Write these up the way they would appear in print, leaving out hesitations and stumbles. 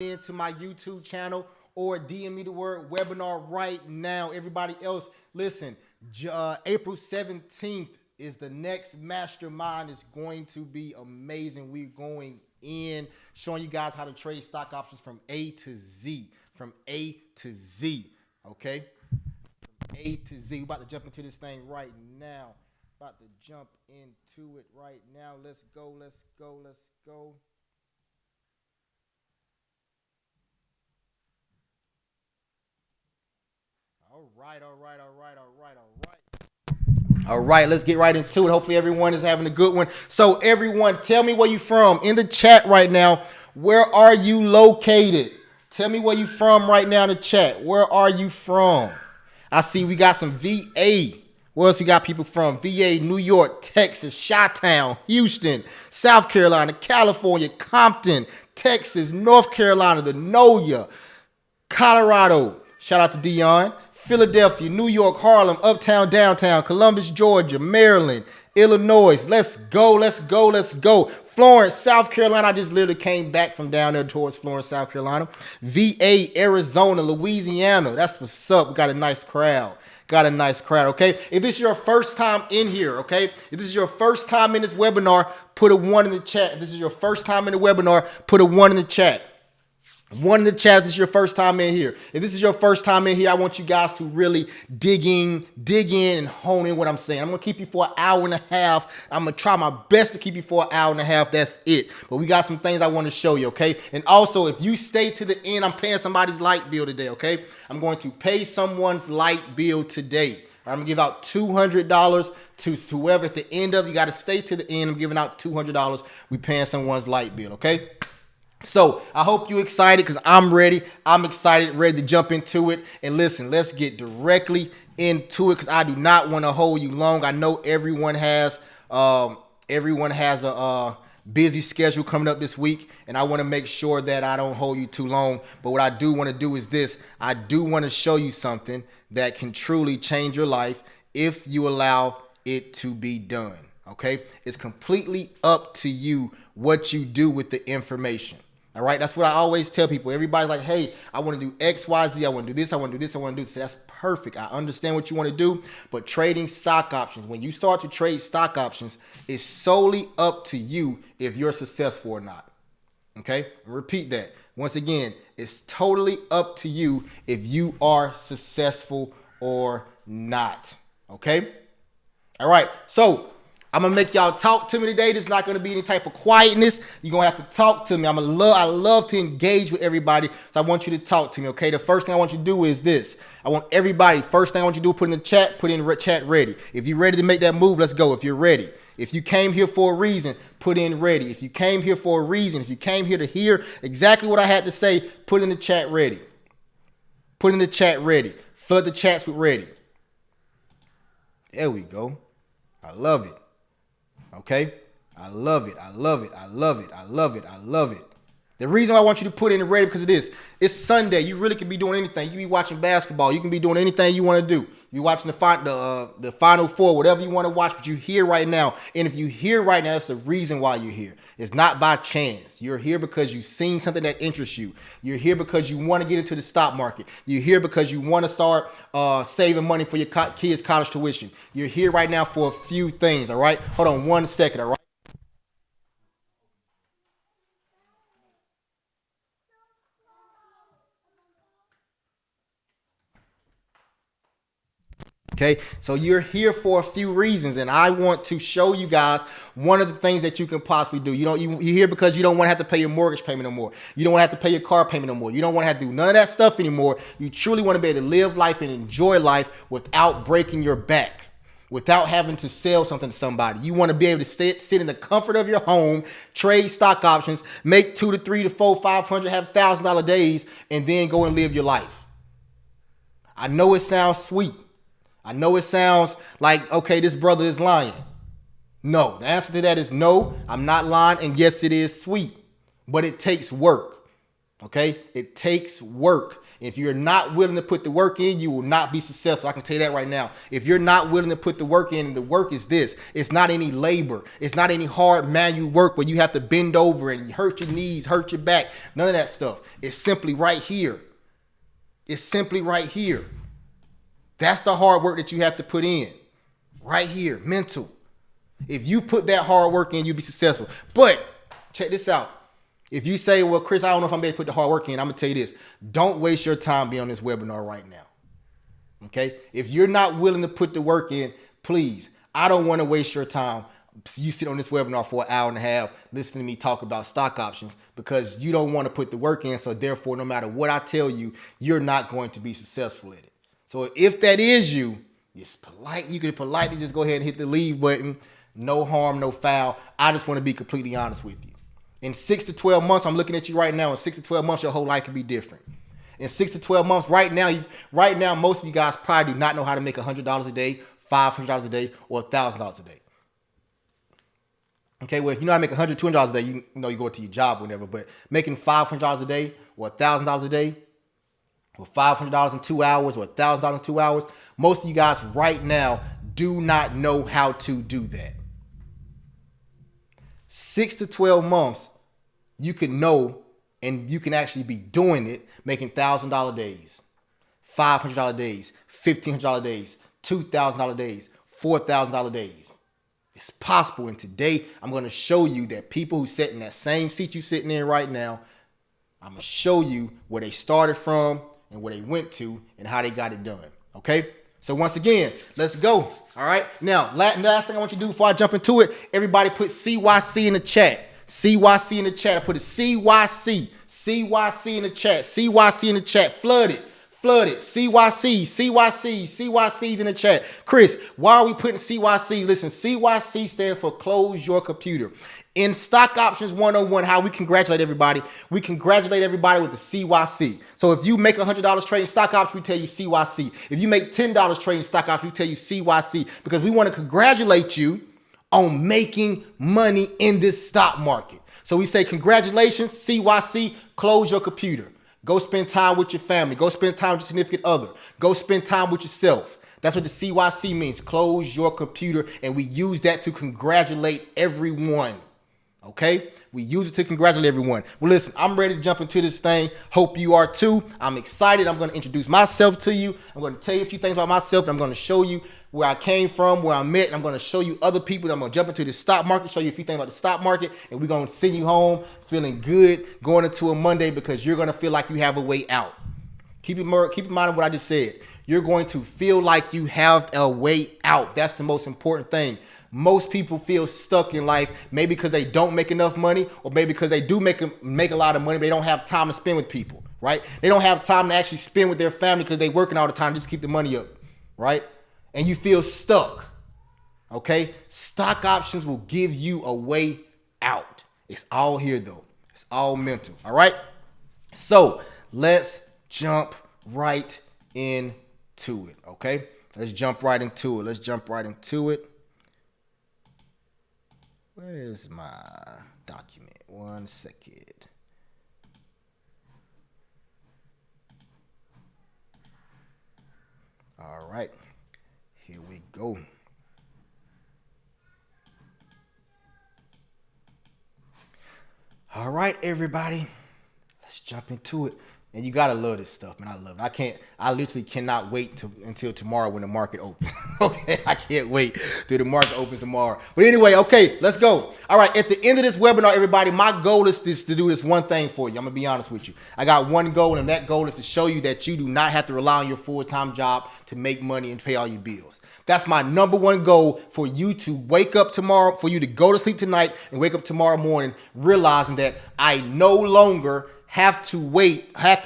into my YouTube channel or DM me the word webinar right now. Everybody else, listen, April 17th is the next mastermind. It's going to be amazing. We're going in showing you guys how to trade stock options from A to Z. From A to Z. Okay? From A to Z. We're about to jump into this thing right now. About to jump into it right now. Let's go, let's go, let's go. All right. All right, let's get right into it. Hopefully everyone is having a good one. So everyone, tell me where you from. In the chat right now, where are you located? Tell me where you from right now in the chat. Where are you from? I see we got some VA. Where else we got people from? VA, New York, Texas, Chi-Town, Houston, South Carolina, California, Compton, Texas, North Carolina, the NOLA, Colorado. Shout out to Dion. Philadelphia, New York, Harlem, Uptown, Downtown, Columbus, Georgia, Maryland, Illinois. Let's go, let's go, let's go. Florence, South Carolina. I just literally came back from down there towards Florence, South Carolina. VA, Arizona, Louisiana. That's what's up. We got a nice crowd. Got a nice crowd, okay? If this is your first time in here, okay? If this is your first time in this webinar, put a 1 in the chat. If this is your first time in the webinar, put a 1 in the chat. 1 in the chat if this is your first time in here. If this is your first time in here, I want you guys to really dig in and hone in what I'm saying. I'm going to keep you for an hour and a half. I'm going to try my best to keep you for an hour and a half. That's it. But we got some things I want to show you, okay? And also, if you stay to the end, I'm paying somebody's light bill today, okay? I'm going to pay someone's light bill today. I'm going to give out $200 to whoever at the end of it. You got to stay to the end. I'm giving out $200. We paying someone's light bill, okay? So I hope you're excited because I'm ready. I'm excited, ready to jump into it. And listen, let's get directly into it because I do not want to hold you long. I know everyone has a busy schedule coming up this week, and I want to make sure that I don't hold you too long. But what I do want to do is this. I do want to show you something that can truly change your life if you allow it to be done. Okay? It's completely up to you what you do with the information. All right, that's what I always tell people. Everybody's like, hey, I want to do X, Y, Z. I want to do this. I want to do this. I want to do this. That's perfect. I understand what you want to do. But trading stock options, when you start to trade stock options, it's solely up to you if you're successful or not. Okay, repeat that. Once again, it's totally up to you if you are successful or not. Okay. All right. So I'm going to make y'all talk to me today. There's not going to be any type of quietness. You're going to have to talk to me. I love to engage with everybody, so I want you to talk to me, okay? The first thing I want you to do is this. I want everybody, first thing I want you to do, put in the chat, put in the chat ready. If you're ready to make that move, let's go. If you're ready. If you came here for a reason, put in ready. If you came here for a reason, if you came here to hear exactly what I had to say, put in the chat ready. Put in the chat ready. Flood the chats with ready. There we go. I love it. Okay, I love it. I love it. I love it. I love it. I love it. The reason I want you to put in the ready because of this. It's Sunday. You really can be doing anything. You can be watching basketball. You can be doing anything you want to do. You're watching the Final Four, whatever you want to watch, but you're here right now. And if you're here right now, it's the reason why you're here. It's not by chance. You're here because you've seen something that interests you. You're here because you want to get into the stock market. You're here because you want to start saving money for your kids' college tuition. You're here right now for a few things, all right? Hold on 1 second, all right? Okay, so you're here for a few reasons, and I want to show you guys one of the things that you can possibly do. You're here because you don't want to have to pay your mortgage payment no more. You don't want to have to pay your car payment no more. You don't want to have to do none of that stuff anymore. You truly want to be able to live life and enjoy life without breaking your back, without having to sell something to somebody. You want to be able to sit in the comfort of your home, trade stock options, make 2 to 3 to 4, 500, have $1,000 days, and then go and live your life. I know it sounds sweet. I know it sounds like, okay, this brother is lying. No, the answer to that is no, I'm not lying. And yes, it is sweet, but it takes work. Okay? It takes work. If you're not willing to put the work in, you will not be successful. I can tell you that right now. If you're not willing to put the work in, and the work is this. It's not any labor. It's not any hard manual work where you have to bend over and hurt your knees, hurt your back. None of that stuff. It's simply right here. It's simply right here. That's the hard work that you have to put in. Right here, mental. If you put that hard work in, you'll be successful. But check this out. If you say, well, Chris, I don't know if I'm able to put the hard work in, I'm going to tell you this. Don't waste your time being on this webinar right now. Okay? If you're not willing to put the work in, please, I don't want to waste your time. You sit on this webinar for an hour and a half listening to me talk about stock options because you don't want to put the work in. So therefore, no matter what I tell you, you're not going to be successful at it. So if that is you, it's polite. You can politely just go ahead and hit the leave button. No harm, no foul. I just want to be completely honest with you. In 6 to 12 months, I'm looking at you right now. In 6 to 12 months, your whole life can be different. In 6 to 12 months, right now, most of you guys probably do not know how to make $100 a day, $500 a day, or $1,000 a day. Okay, well, if you know how to make $100, $200 a day, you know you go to your job or whatever. But making $500 a day, or $1,000 a day, or $500 in 2 hours, or $1,000 in 2 hours, most of you guys right now do not know how to do that. 6 to 12 months, you can know and you can actually be doing it, making $1,000 days, $500 days, $1,500 days, $2,000 days, $4,000 days. It's possible. And today I'm going to show you that people who sit in that same seat you're sitting in right now, I'm going to show you where they started from and where they went to and how they got it done. Okay? So once again, let's go. All right. Now, last thing I want you to do before I jump into it, everybody put CYC in the chat. CYC in the chat. I put a CYC. CYC in the chat. CYC in the chat. Flood it. CYC. CYC's in the chat. Chris, why are we putting CYC? Listen, CYC stands for close your computer. In Stock Options 101, how we congratulate everybody, we congratulate everybody with the CYC. So if you make $100 trading stock options, we tell you CYC. If you make $10 trading stock options, we tell you CYC, because we want to congratulate you on making money in this stock market. So we say congratulations, CYC, close your computer. Go spend time with your family. Go spend time with your significant other. Go spend time with yourself. That's what the CYC means, close your computer, and we use that to congratulate everyone. Okay? We use it to congratulate everyone. Well, listen, I'm ready to jump into this thing. Hope you are too. I'm excited. I'm going to introduce myself to you. I'm going to tell you a few things about myself. And I'm going to show you where I came from, where I met. And I'm going to show you other people. I'm going to jump into the stock market, show you a few things about the stock market. And we're going to send you home feeling good going into a Monday, because you're going to feel like you have a way out. Keep in mind what I just said. You're going to feel like you have a way out. That's the most important thing. Most people feel stuck in life, maybe because they don't make enough money, or maybe because they do make a lot of money, but they don't have time to spend with people, right? They don't have time to actually spend with their family because they're working all the time just to keep the money up, right? And you feel stuck, okay? Stock options will give you a way out. It's all here, though. It's all mental, all right? So let's jump right into it, okay? Let's jump right into it. Where's my document? 1 second. All right, here we go. All right, everybody, let's jump into it. And you gotta love this stuff, man. I love it. I literally cannot wait until tomorrow when the market opens. Okay, I can't wait till the market opens tomorrow. But anyway, okay, let's go. All right, at the end of this webinar, everybody, my goal is to do this one thing for you. I'm gonna be honest with you. I got one goal, and that goal is to show you that you do not have to rely on your full-time job to make money and pay all your bills. That's my number one goal, for you to wake up tomorrow, for you to go to sleep tonight and wake up tomorrow morning realizing that I no longer have to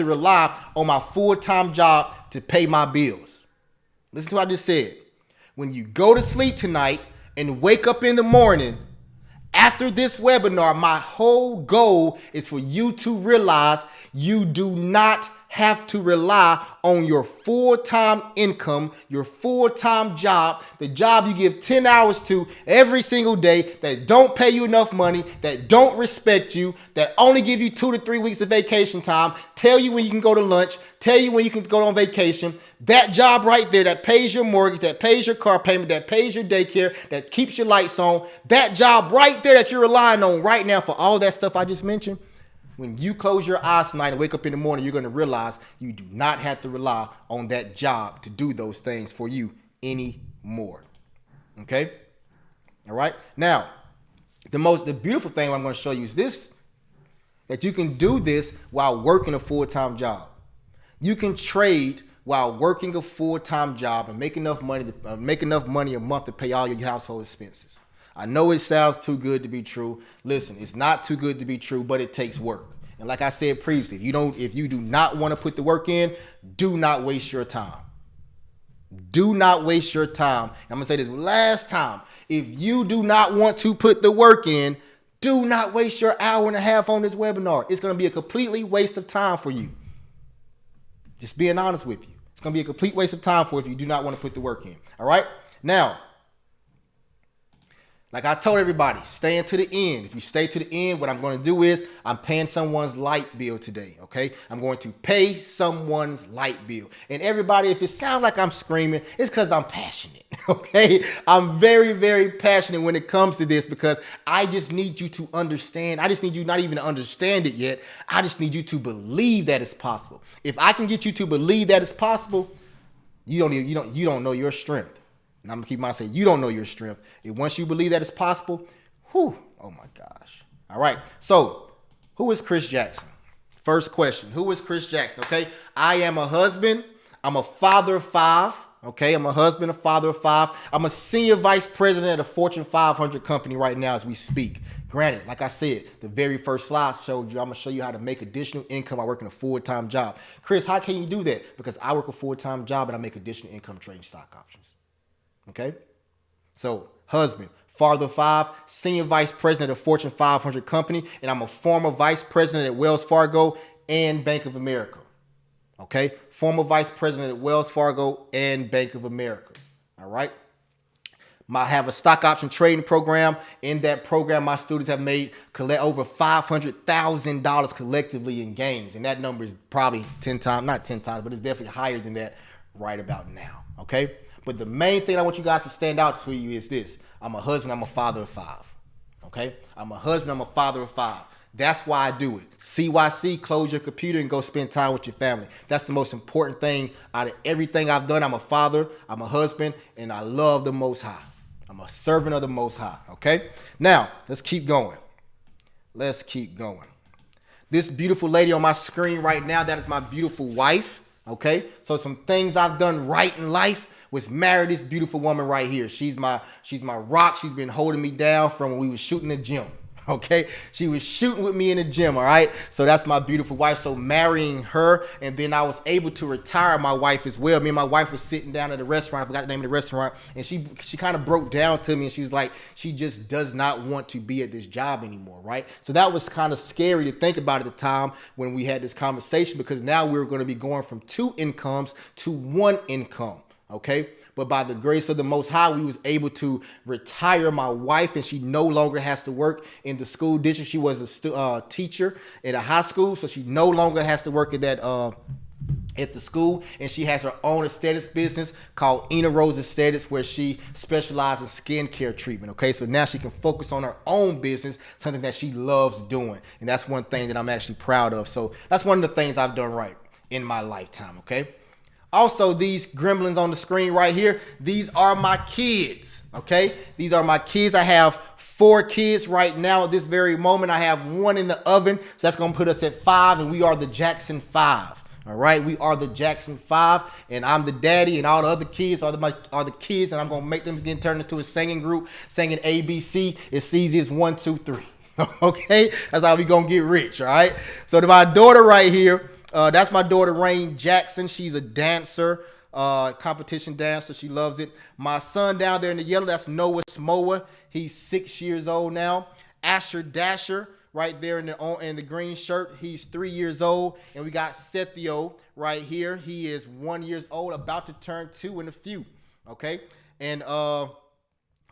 rely on my full-time job to pay my bills. Listen to what I just said. When you go to sleep tonight and wake up in the morning, after this webinar, my whole goal is for you to realize you do not have to rely on your full-time income, your full-time job, the job you give 10 hours to every single day, that don't pay you enough money, that don't respect you, that only give you 2 to 3 weeks of vacation time, tell you when you can go to lunch, tell you when you can go on vacation. That job right there that pays your mortgage, that pays your car payment, that pays your daycare, that keeps your lights on, that job right there that you're relying on right now for all that stuff I just mentioned, when you close your eyes tonight and wake up in the morning, you're going to realize you do not have to rely on that job to do those things for you anymore. Okay? All right? Now, the beautiful thing I'm going to show you is this, that you can do this while working a full-time job. You can trade while working a full-time job and make enough money a month to pay all your household expenses. I know it sounds too good to be true. Listen, it's not too good to be true, but it takes work. And like I said previously, if you do not want to put the work in, do not waste your time. Do not waste your time. I'm going to say this last time. If you do not want to put the work in, do not waste your hour and a half on this webinar. It's going to be a completely waste of time for you. Just being honest with you. It's going to be a complete waste of time for you if you do not want to put the work in. All right? Now, like I told everybody, stay to the end. If you stay to the end, what I'm going to do is I'm paying someone's light bill today, okay? I'm going to pay someone's light bill. And everybody, if it sounds like I'm screaming, it's because I'm passionate, okay? I'm very, very passionate when it comes to this because I just need you to understand. I just need you not even to understand it yet. I just need you to believe that it's possible. If I can get you to believe that it's possible, you don't know your strength. And I'm going to keep on saying, you don't know your strength. And once you believe that it's possible, oh my gosh. All right. So who is Chris Jackson? First question. Who is Chris Jackson? Okay. I am a husband. I'm a father of 5. Okay. I'm a husband, a father of 5. I'm a senior vice president of a Fortune 500 company right now as we speak. Granted, like I said, the very first slide showed you, I'm going to show you how to make additional income by working a full-time job. Chris, how can you do that? Because I work a full-time job and I make additional income trading stock options. Okay, so husband, father of 5, senior vice president of a Fortune 500 company, and I'm a former vice president at Wells Fargo and Bank of America. Okay, former vice president at Wells Fargo and Bank of America. All right, I have a stock option trading program. In that program, my students have made over $500,000 collectively in gains, and that number is probably 10 times, not 10 times, but it's definitely higher than that right about now. Okay. But the main thing I want you guys to stand out for you is this. I'm a husband, I'm a father of 5. Okay? I'm a husband, I'm a father of 5. That's why I do it. CYC, close your computer and go spend time with your family. That's the most important thing out of everything I've done. I'm a father, I'm a husband, and I love the Most High. I'm a servant of the Most High. Okay? Now, let's keep going. Let's keep going. This beautiful lady on my screen right now, that is my beautiful wife. Okay? So some things I've done right in life was marry this beautiful woman right here. She's my rock. She's been holding me down from when we was shooting the gym. Okay, she was shooting with me in the gym. All right, so that's my beautiful wife. So marrying her, and then I was able to retire my wife as well. Me and my wife was sitting down at a restaurant. I forgot the name of the restaurant, and she kind of broke down to me, and she was like, she just does not want to be at this job anymore. Right, so that was kind of scary to think about at the time when we had this conversation, because now we were going to be going from 2 incomes to 1 income. Okay, but by the grace of the Most High, we was able to retire my wife, and she no longer has to work in the school district. She was a teacher at a high school, so she no longer has to work at that at the school, and she has her own aesthetics business called Ina Rose Aesthetics, where she specializes in skincare treatment. Okay, so now she can focus on her own business, something that she loves doing, and that's one thing that I'm actually proud of. So that's one of the things I've done right in my lifetime. Okay. Also, these gremlins on the screen right here, these are my kids, okay? These are my kids. I have 4 kids right now at this very moment. I have 1 in the oven, so that's going to put us at 5, and we are the Jackson 5, all right? We are the Jackson 5, and I'm the daddy, and all the other kids are the kids, and I'm going to make them get turned into a singing group, singing ABC. It's easy as 1, 2, 3, okay? That's how we going to get rich, all right? So to my daughter right here, that's my daughter, Rain Jackson. She's a dancer, competition dancer. She loves it. My son down there in the yellow, that's Noah Smoa. He's 6 years old now. Asher Dasher, right there in the green shirt. He's 3 years old. And we got Sethio right here. He is 1 year old, about to turn 2 in a few. Okay. And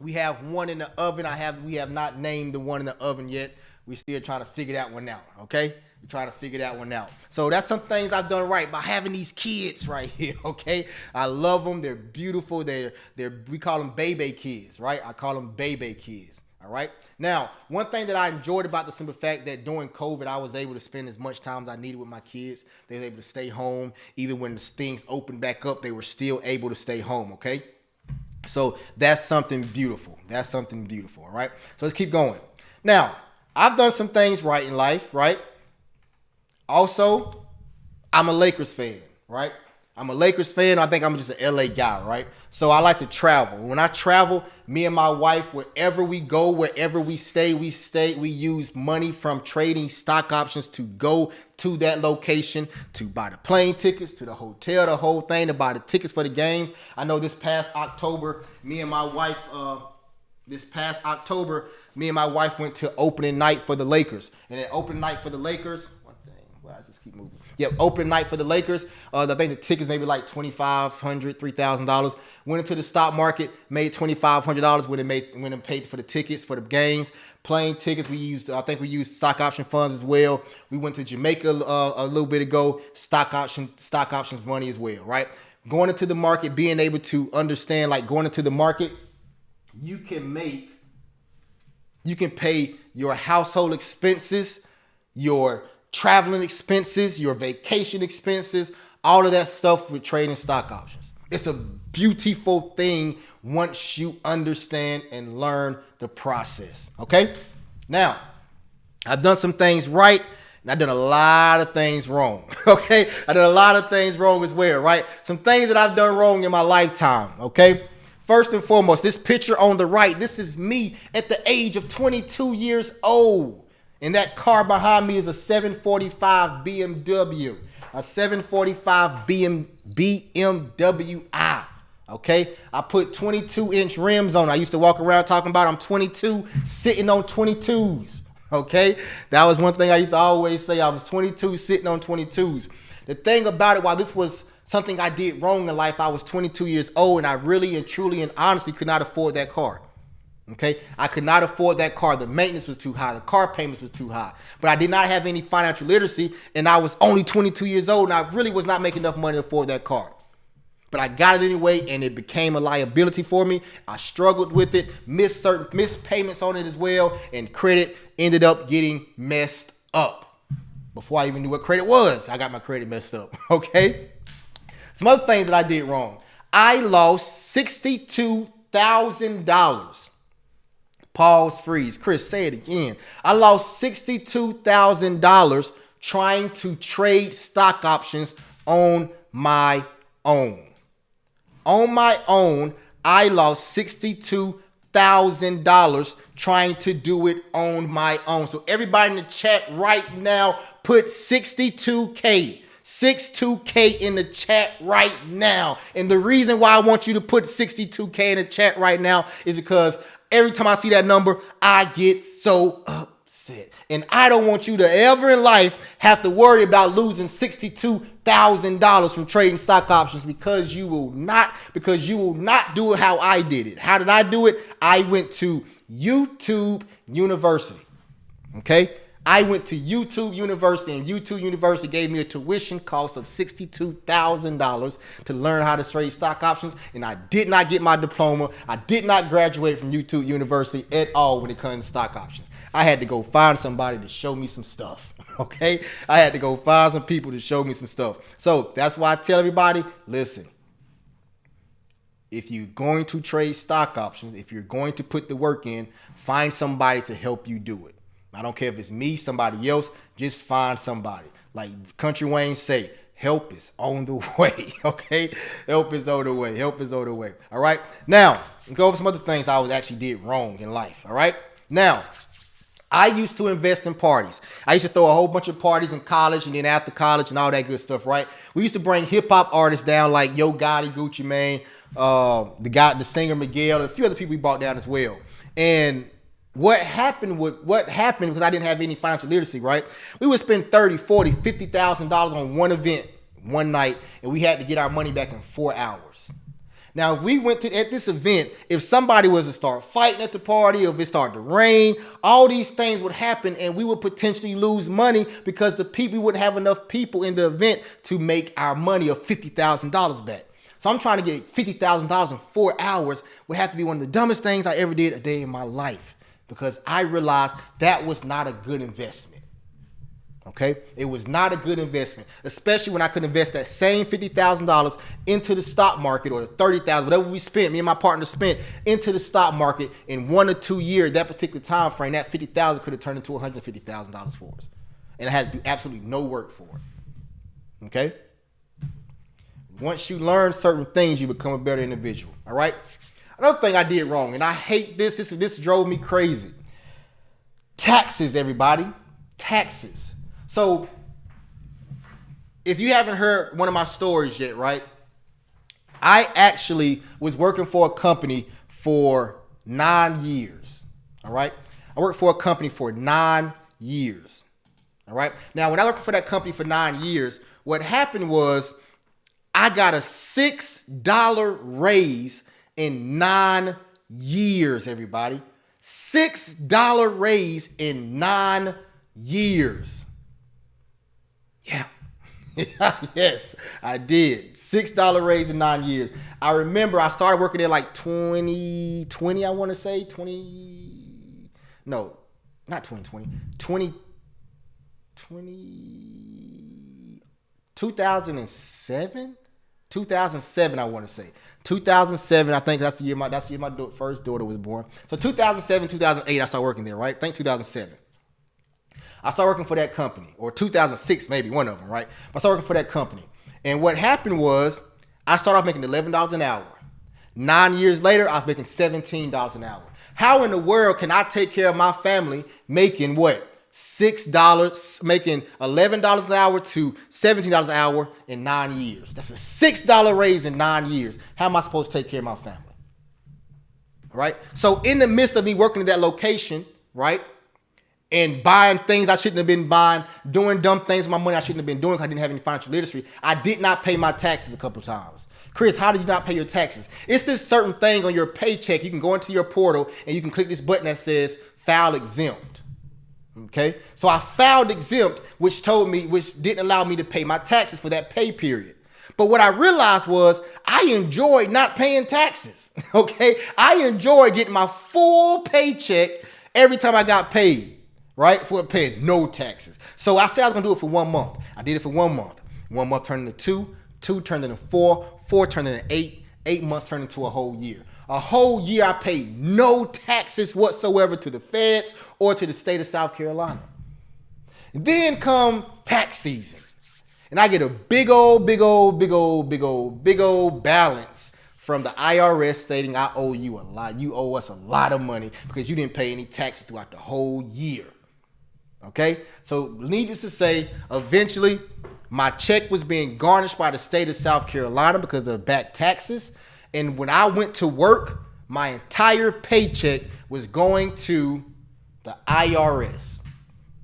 we have one in the oven. We have not named the one in the oven yet. We're still trying to figure that one out. Okay. We're trying to figure that one out. So that's some things I've done right by having these kids right here, okay? I love them. They're beautiful. We call them baby kids, right? I call them baby kids, all right? Now, one thing that I enjoyed about the simple fact that during COVID, I was able to spend as much time as I needed with my kids. They were able to stay home. Even when things opened back up, they were still able to stay home, okay? So that's something beautiful. That's something beautiful, all right? So let's keep going. Now, I've done some things right in life, right? Also, I'm a Lakers fan, right? I'm a Lakers fan. I think I'm just an LA guy, right? So I like to travel. When I travel, me and my wife, wherever we go, wherever we stay, we use money from trading stock options to go to that location, to buy the plane tickets, to the hotel, the whole thing, to buy the tickets for the games. I know this past October, me and my wife went to opening night for the Lakers. And at opening night for the Lakers, keep moving. Yep, opening night for the Lakers. I think the tickets maybe like $2,500, $3,000. Went into the stock market, made $2,500 when it paid for the tickets for the games. Plane tickets, I think we used stock option funds as well. We went to Jamaica a little bit ago, stock options money as well, right? Going into the market, being able to understand, like going into the market, you can pay your household expenses, your traveling expenses, your vacation expenses, all of that stuff with trading stock options. It's a beautiful thing once you understand and learn the process, okay? Now, I've done some things right, and I've done a lot of things wrong, okay? I've done a lot of things wrong as well, right? Some things that I've done wrong in my lifetime, okay? First and foremost, this picture on the right, this is me at the age of 22 years old. And that car behind me is a 745 BMW, a 745 BMW I. Okay, I put 22-inch rims on. I used to walk around talking about I'm 22, sitting on 22s. Okay, that was one thing I used to always say. I was 22, sitting on 22s. The thing about it, while this was something I did wrong in life, I was 22 years old, and I really and truly and honestly could not afford that car. Okay, I could not afford that car. The maintenance was too high. The car payments was too high. But I did not have any financial literacy, and I was only 22 years old, and I really was not making enough money to afford that car. But I got it anyway, and it became a liability for me. I struggled with it, missed payments on it as well, and credit ended up getting messed up. Before I even knew what credit was, I got my credit messed up. Okay, some other things that I did wrong. I lost $62,000. Pause, freeze. Chris, say it again. I lost $62,000 trying to trade stock options on my own. On my own, I lost $62,000 trying to do it on my own. So everybody in the chat right now, put 62K. 62K in the chat right now. And the reason why I want you to put 62K in the chat right now is because every time I see that number, I get so upset. And I don't want you to ever in life have to worry about losing $62,000 from trading stock options because you will not do it how I did it. How did I do it? I went to YouTube University. Okay? I went to YouTube University, and YouTube University gave me a tuition cost of $62,000 to learn how to trade stock options, and I did not get my diploma. I did not graduate from YouTube University at all when it comes to stock options. I had to go find somebody to show me some stuff, okay? I had to go find some people to show me some stuff. So that's why I tell everybody, listen, if you're going to trade stock options, if you're going to put the work in, find somebody to help you do it. I don't care if it's me, somebody else, just find somebody. Like Country Wayne say, help is on the way, okay? Help is on the way. Help is on the way, all right? Now, let's go over some other things I actually did wrong in life, all right? Now, I used to invest in parties. I used to throw a whole bunch of parties in college and then after college and all that good stuff, right? We used to bring hip-hop artists down like Yo Gotti, Gucci Mane, the singer Miguel, and a few other people we brought down as well. And what happened because I didn't have any financial literacy, right? We would spend 30, 40, $50,000 on one event one night, and we had to get our money back in 4 hours. Now, if we went at this event, if somebody was to start fighting at the party, or if it started to rain, all these things would happen, and we would potentially lose money because we wouldn't have enough people in the event to make our money of $50,000 back. So I'm trying to get $50,000 in 4 hours would have to be one of the dumbest things I ever did a day in my life, because I realized that was not a good investment. Okay? It was not a good investment, especially when I could invest that same $50,000 into the stock market, or the $30,000, whatever we spent, me and my partner spent into the stock market in 1 or 2 years, that particular time frame. That $50,000 could have turned into $150,000 for us. And I had to do absolutely no work for it. Okay? Once you learn certain things, you become a better individual. All right? Another thing I did wrong, and I hate this. This drove me crazy. Taxes, everybody. Taxes. So, if you haven't heard one of my stories yet, right? I actually was working for a company for 9 years. All right? I worked for a company for 9 years. All right? Now, when I worked for that company for 9 years, what happened was I got a $6 raise in 9 years, everybody. $6 raise in 9 years. Yeah. Yes, I did. $6 raise in 9 years. I remember I started working there like 2020, I want to say. 2007? 2007, I want to say. 2007, I think that's the year my first daughter was born. So 2007, 2008, I started working there, right? I think 2007. I started working for that company, or 2006, maybe one of them, right? But I started working for that company. And what happened was I started off making $11 an hour. 9 years later, I was making $17 an hour. How in the world can I take care of my family making what? $6, making $11 an hour to $17 an hour in 9 years. That's a $6 raise in 9 years. How am I supposed to take care of my family? Right? So in the midst of me working at that location, right, and buying things I shouldn't have been buying, doing dumb things with my money I shouldn't have been doing because I didn't have any financial literacy, I did not pay my taxes a couple of times. Chris, how did you not pay your taxes? It's this certain thing on your paycheck. You can go into your portal and you can click this button that says file exempt. Okay? So I filed exempt, which didn't allow me to pay my taxes for that pay period. But what I realized was I enjoyed not paying taxes. Okay? I enjoyed getting my full paycheck every time I got paid. Right? So we're paying no taxes. So I said I was going to do it for 1 month. I did it for 1 month. 1 month turned into 2. 2 turned into 4. 4 turned into 8. 8 months turned into a whole year. A whole year I paid no taxes whatsoever to the feds or to the state of South Carolina. And then come tax season. And I get a big old balance from the IRS stating I owe you a lot. You owe us a lot of money because you didn't pay any taxes throughout the whole year. Okay, so needless to say, eventually my check was being garnished by the state of South Carolina because of back taxes. And when I went to work, my entire paycheck was going to the IRS,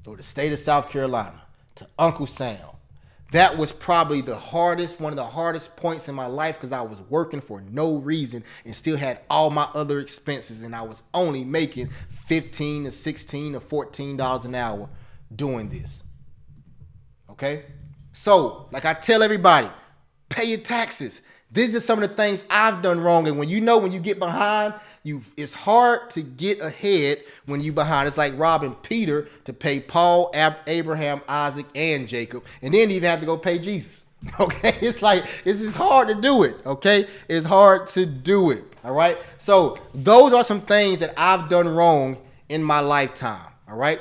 so the state of South Carolina, to Uncle Sam. That was probably one of the hardest points in my life because I was working for no reason and still had all my other expenses, and I was only making $15 to $16 or $14 an hour doing this. Okay? So, like I tell everybody, pay your taxes. These are some of the things I've done wrong. And when you get behind, it's hard to get ahead when you behind. It's like robbing Peter to pay Paul, Abraham, Isaac, and Jacob, and then even have to go pay Jesus. Okay? It's hard to do it. Okay? It's hard to do it. All right? So those are some things that I've done wrong in my lifetime. All right?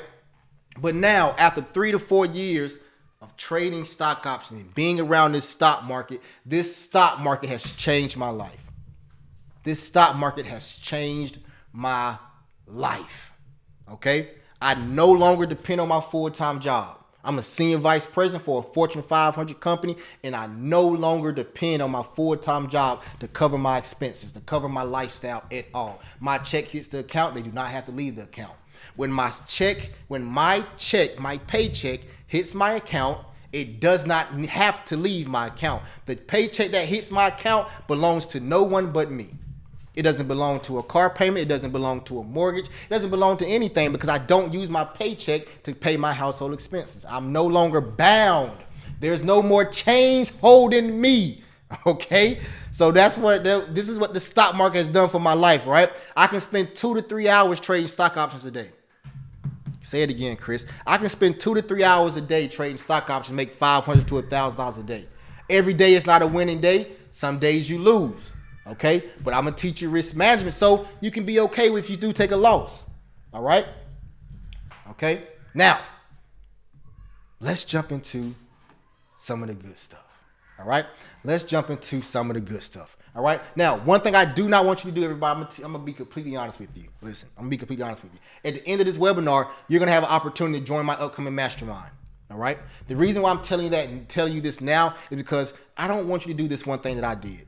But now, after 3 to 4 years of trading stock options and being around this stock market has changed my life. This stock market has changed my life. Okay? I no longer depend on my full-time job. I'm a senior vice president for a Fortune 500 company, and I no longer depend on my full-time job to cover my expenses, to cover my lifestyle at all. My check hits the account. They do not have to leave the account. When my paycheck hits my account, it does not have to leave my account. The paycheck that hits my account belongs to no one but me. It doesn't belong to a car payment. It doesn't belong to a mortgage. It doesn't belong to anything because I don't use my paycheck to pay my household expenses. I'm no longer bound. There's no more chains holding me. Okay? So this is what the stock market has done for my life, right? I can spend 2 to 3 hours trading stock options a day. Say it again, Chris. I can spend 2 to 3 hours a day trading stock options, make $500 to $1,000 a day. Every day is not a winning day. Some days you lose. Okay, but I'm gonna teach you risk management so you can be okay if you do take a loss. All right. Okay. Now, let's jump into some of the good stuff. All right. Let's jump into some of the good stuff. All right. Now, one thing I do not want you to do, everybody, I'm gonna be completely honest with you. Listen, I'm gonna be completely honest with you. At the end of this webinar, you're gonna have an opportunity to join my upcoming mastermind. All right. The reason why I'm telling you that and telling you this now is because I don't want you to do this one thing that I did.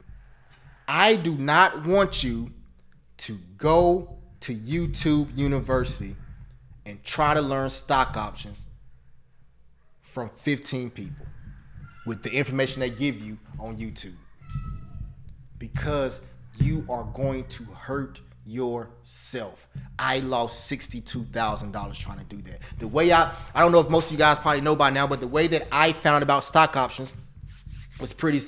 I do not want you to go to YouTube University and try to learn stock options from 15 people with the information they give you on YouTube, because you are going to hurt yourself. I lost $62,000 trying to do that. The way I don't know if most of you guys probably know by now, but the way that I found out about stock options was pretty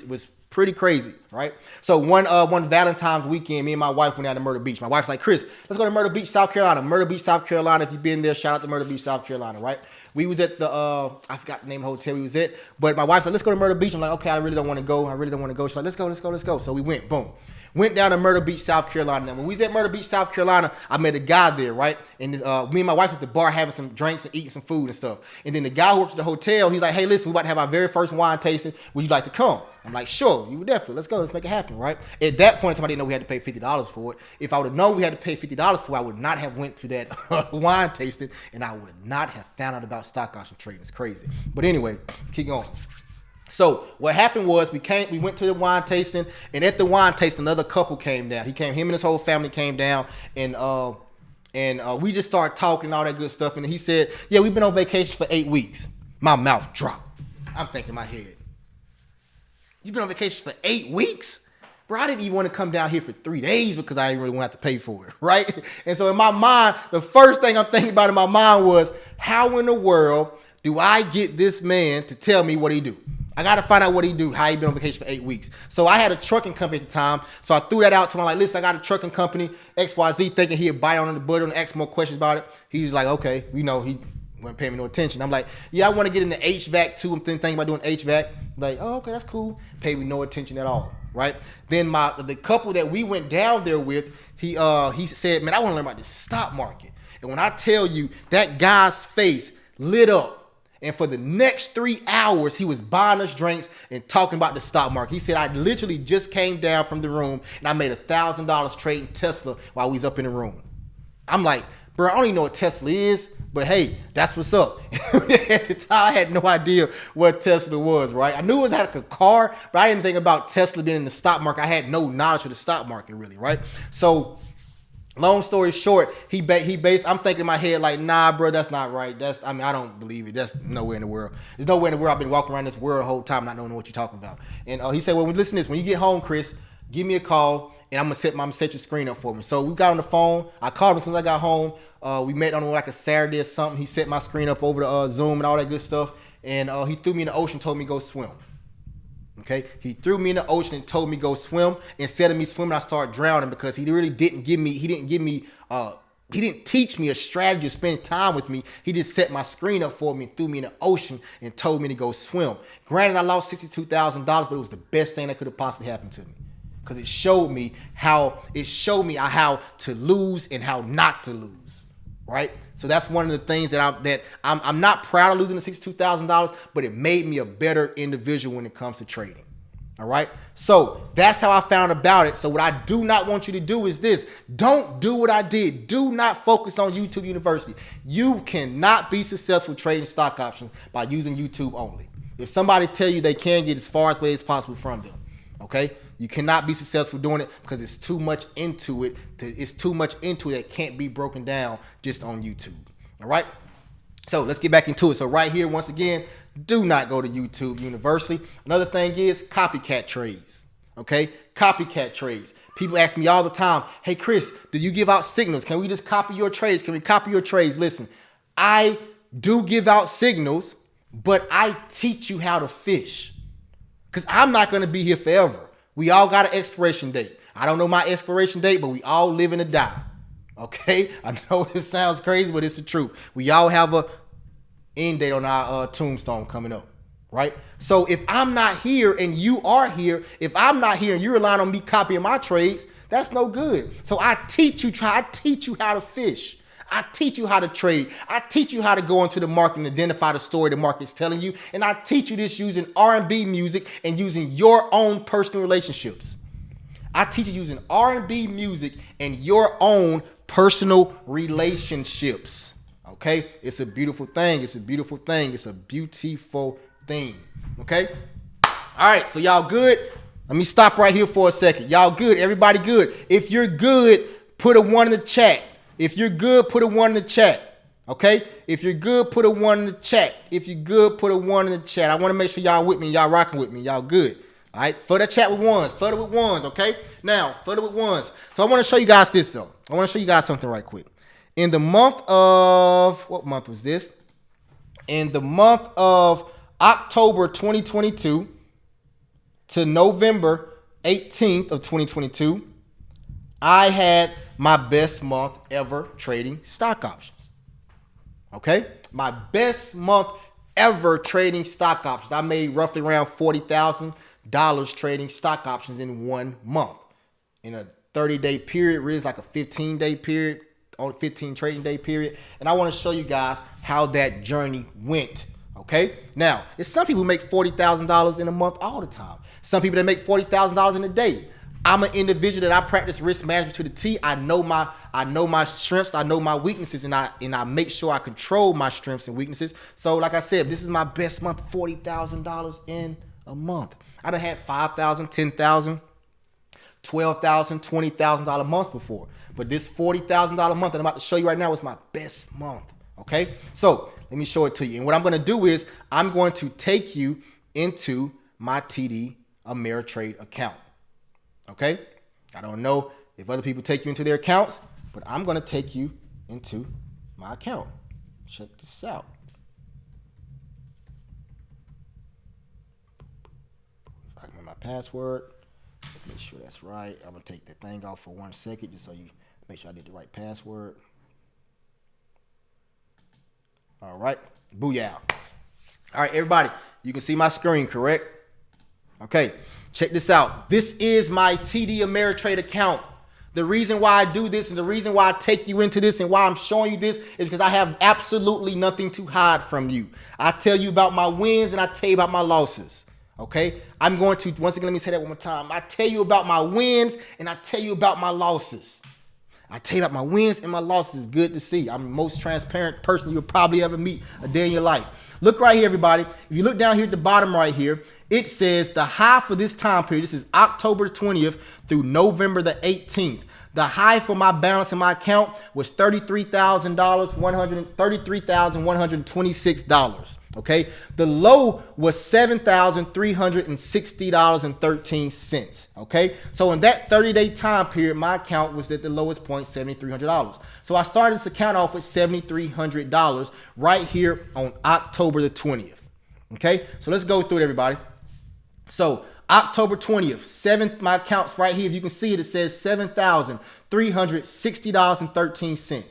crazy, right? So one Valentine's weekend, me and my wife went out to Myrtle Beach. My wife's like, Chris, let's go to Myrtle Beach, South Carolina. Myrtle Beach, South Carolina. If you've been there, shout out to Myrtle Beach, South Carolina, right? We was at the, I forgot the name of the hotel we was at, but my wife's like, let's go to Myrtle Beach. I'm like, okay, I really don't want to go. She's like, let's go. So we went, boom. Went down to Myrtle Beach, South Carolina. Now, when we was at Myrtle Beach, South Carolina, I met a guy there, right? And me and my wife at the bar having some drinks and eating some food and stuff. And then the guy who works at the hotel, he's like, hey, listen, we're about to have our very first wine tasting. Would you like to come? I'm like, sure, you definitely. Let's go. Let's make it happen, right? At that point in time, I didn't know we had to pay $50 for it. If I would have known we had to pay $50 for it, I would not have went to that wine tasting, and I would not have found out about stock option trading. It's crazy. But anyway, keep going. So what happened was we went to the wine tasting, and at the wine tasting, another couple came down. Him and his whole family came down, and we just started talking and all that good stuff. And he said, yeah, we've been on vacation for 8 weeks. My mouth dropped. I'm thinking in my head, you've been on vacation for 8 weeks? Bro, I didn't even want to come down here for 3 days because I didn't really want to have to pay for it, right? And so in my mind, the first thing I'm thinking about in my mind was, how in the world do I get this man to tell me what he do? I got to find out what he do, how he been on vacation for 8 weeks. So I had a trucking company at the time. So I threw that out to him. I'm like, listen, I got a trucking company, XYZ, thinking he'd bite on the butter and ask more questions about it. He was like, okay, he wasn't paying me no attention. I'm like, yeah, I want to get into HVAC too. I'm thinking about doing HVAC. Like, oh, okay, that's cool. Paid me no attention at all, right? Then the couple that we went down there with, he said, man, I want to learn about the stock market. And when I tell you, that guy's face lit up. And for the next 3 hours, he was buying us drinks and talking about the stock market. He said, I literally just came down from the room and I made $1,000 trading Tesla while we was up in the room. I'm like, bro, I don't even know what Tesla is, but hey, that's what's up. At the time, I had no idea what Tesla was, right? I knew it was like a car, but I didn't think about Tesla being in the stock market. I had no knowledge of the stock market, really, right? So long story short, I'm thinking in my head like, nah, bro, that's not right. I don't believe it. That's nowhere in the world. There's nowhere in the world. I've been walking around this world the whole time not knowing what you're talking about. And he said, well, listen to this. When you get home, Chris, give me a call and I'm gonna set your screen up for me. So we got on the phone. I called him as soon as I got home. We met on like a Saturday or something. He set my screen up over the Zoom and all that good stuff. And he threw me in the ocean, told me to go swim. Okay, he threw me in the ocean and told me go swim. Instead of me swimming, I started drowning because he didn't teach me a strategy of spending time with me. He just set my screen up for me and threw me in the ocean and told me to go swim. Granted, I lost $62,000, but it was the best thing that could have possibly happened to me because it showed me how to lose and how not to lose, right? So that's one of the things that I'm not proud of losing the $62,000, but it made me a better individual when it comes to trading. All right. So that's how I found about it. So what I do not want you to do is this. Don't do what I did. Do not focus on YouTube University. You cannot be successful trading stock options by using YouTube only. If somebody tell you they can, get as far away as possible from them. Okay. You cannot be successful doing it because it's too much into it. It's too much into it that can't be broken down just on YouTube. All right. So let's get back into it. So right here, once again, do not go to YouTube University. Another thing is copycat trades. Okay. Copycat trades. People ask me all the time, hey, Chris, do you give out signals? Can we just copy your trades? Can we copy your trades? Listen, I do give out signals, but I teach you how to fish because I'm not going to be here forever. We all got an expiration date. I don't know my expiration date, but we all live and die. Okay? I know this sounds crazy, but it's the truth. We all have a end date on our tombstone coming up, right? So if I'm not here and you are here, if I'm not here and you're relying on me copying my trades, that's no good. So I teach you how to fish. I teach you how to trade. I teach you how to go into the market and identify the story the market's telling you. And I teach you this using R&B music and using your own personal relationships. I teach you using R&B music and your own personal relationships. Okay? It's a beautiful thing. It's a beautiful thing. It's a beautiful thing. Okay? All right. So y'all good? Let me stop right here for a second. Y'all good? Everybody good? If you're good, put a 1 in the chat. If you're good, put a 1 in the chat. Okay? If you're good, put a 1 in the chat. If you're good, put a 1 in the chat. I want to make sure y'all with me. Y'all rocking with me. Y'all good. All right? Flood that chat with ones. Flood it with ones. Okay? Now, flood it with ones. So I want to show you guys this, though. I want to show you guys something right quick. In the month of, what month was this? In the month of October 2022 to November 18th of 2022, I had my best month ever trading stock options. Okay? My best month ever trading stock options. I made roughly around $40,000 trading stock options in 1 month. In a 30-day period, really it's like a 15-day period, on 15 trading day period. And I want to show you guys how that journey went. Okay? Now, there's some people who make $40,000 in a month all the time. Some people that make $40,000 in a day. I'm an individual that I practice risk management to the T. I know my strengths, I know my weaknesses, and I make sure I control my strengths and weaknesses. So like I said, this is my best month, $40,000 in a month. I done had $5,000, $10,000, $12,000, $20,000 months before. But this $40,000 month that I'm about to show you right now is my best month. Okay? So let me show it to you. And what I'm going to do is I'm going to take you into my TD Ameritrade account. Okay? I don't know if other people take you into their accounts, but I'm going to take you into my account. Check this out. I can get my password. Let's make sure that's right. I'm going to take the thing off for 1 second just so you make sure I did the right password. All right. Booyah. All right, everybody. You can see my screen, correct? Okay. Check this out. This is my TD Ameritrade account. The reason why I do this and the reason why I take you into this and why I'm showing you this is because I have absolutely nothing to hide from you. I tell you about my wins and I tell you about my losses. Okay? I'm going to, once again, let me say that one more time. I tell you about my wins and I tell you about my losses. I tell you about my wins and my losses. Good to see. I'm the most transparent person you'll probably ever meet a day in your life. Look right here, everybody. If you look down here at the bottom right here, it says the high for this time period, this is October 20th through November the 18th. The high for my balance in my account was $33,126. Okay. The low was $7,360.13. Okay. So in that 30-day time period, my account was at the lowest point, $7,300. So I started this account off with $7,300 right here on October the 20th. Okay. So let's go through it, everybody. So October 20th, my account's right here. If you can see it, it says $7,360.13.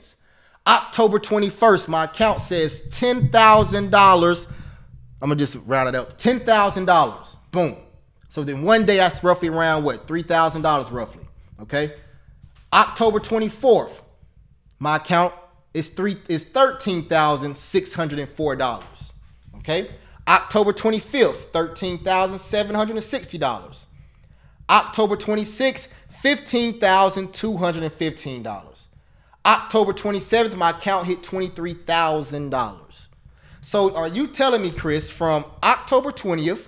October 21st, my account says $10,000. I'm going to just round it up. $10,000. Boom. So then one day, that's roughly around what? $3,000 roughly. Okay. October 24th, my account is $13,604. Okay. October 25th, $13,760. October 26th, $15,215. October 27th, my account hit $23,000. So are you telling me, Chris, from October 20th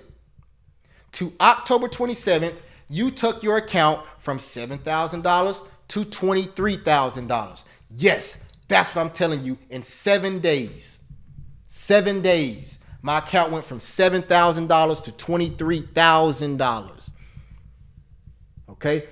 to October 27th, you took your account from $7,000 to $23,000? Yes, that's what I'm telling you. In 7 days, 7 days, my account went from $7,000 to $23,000. Okay?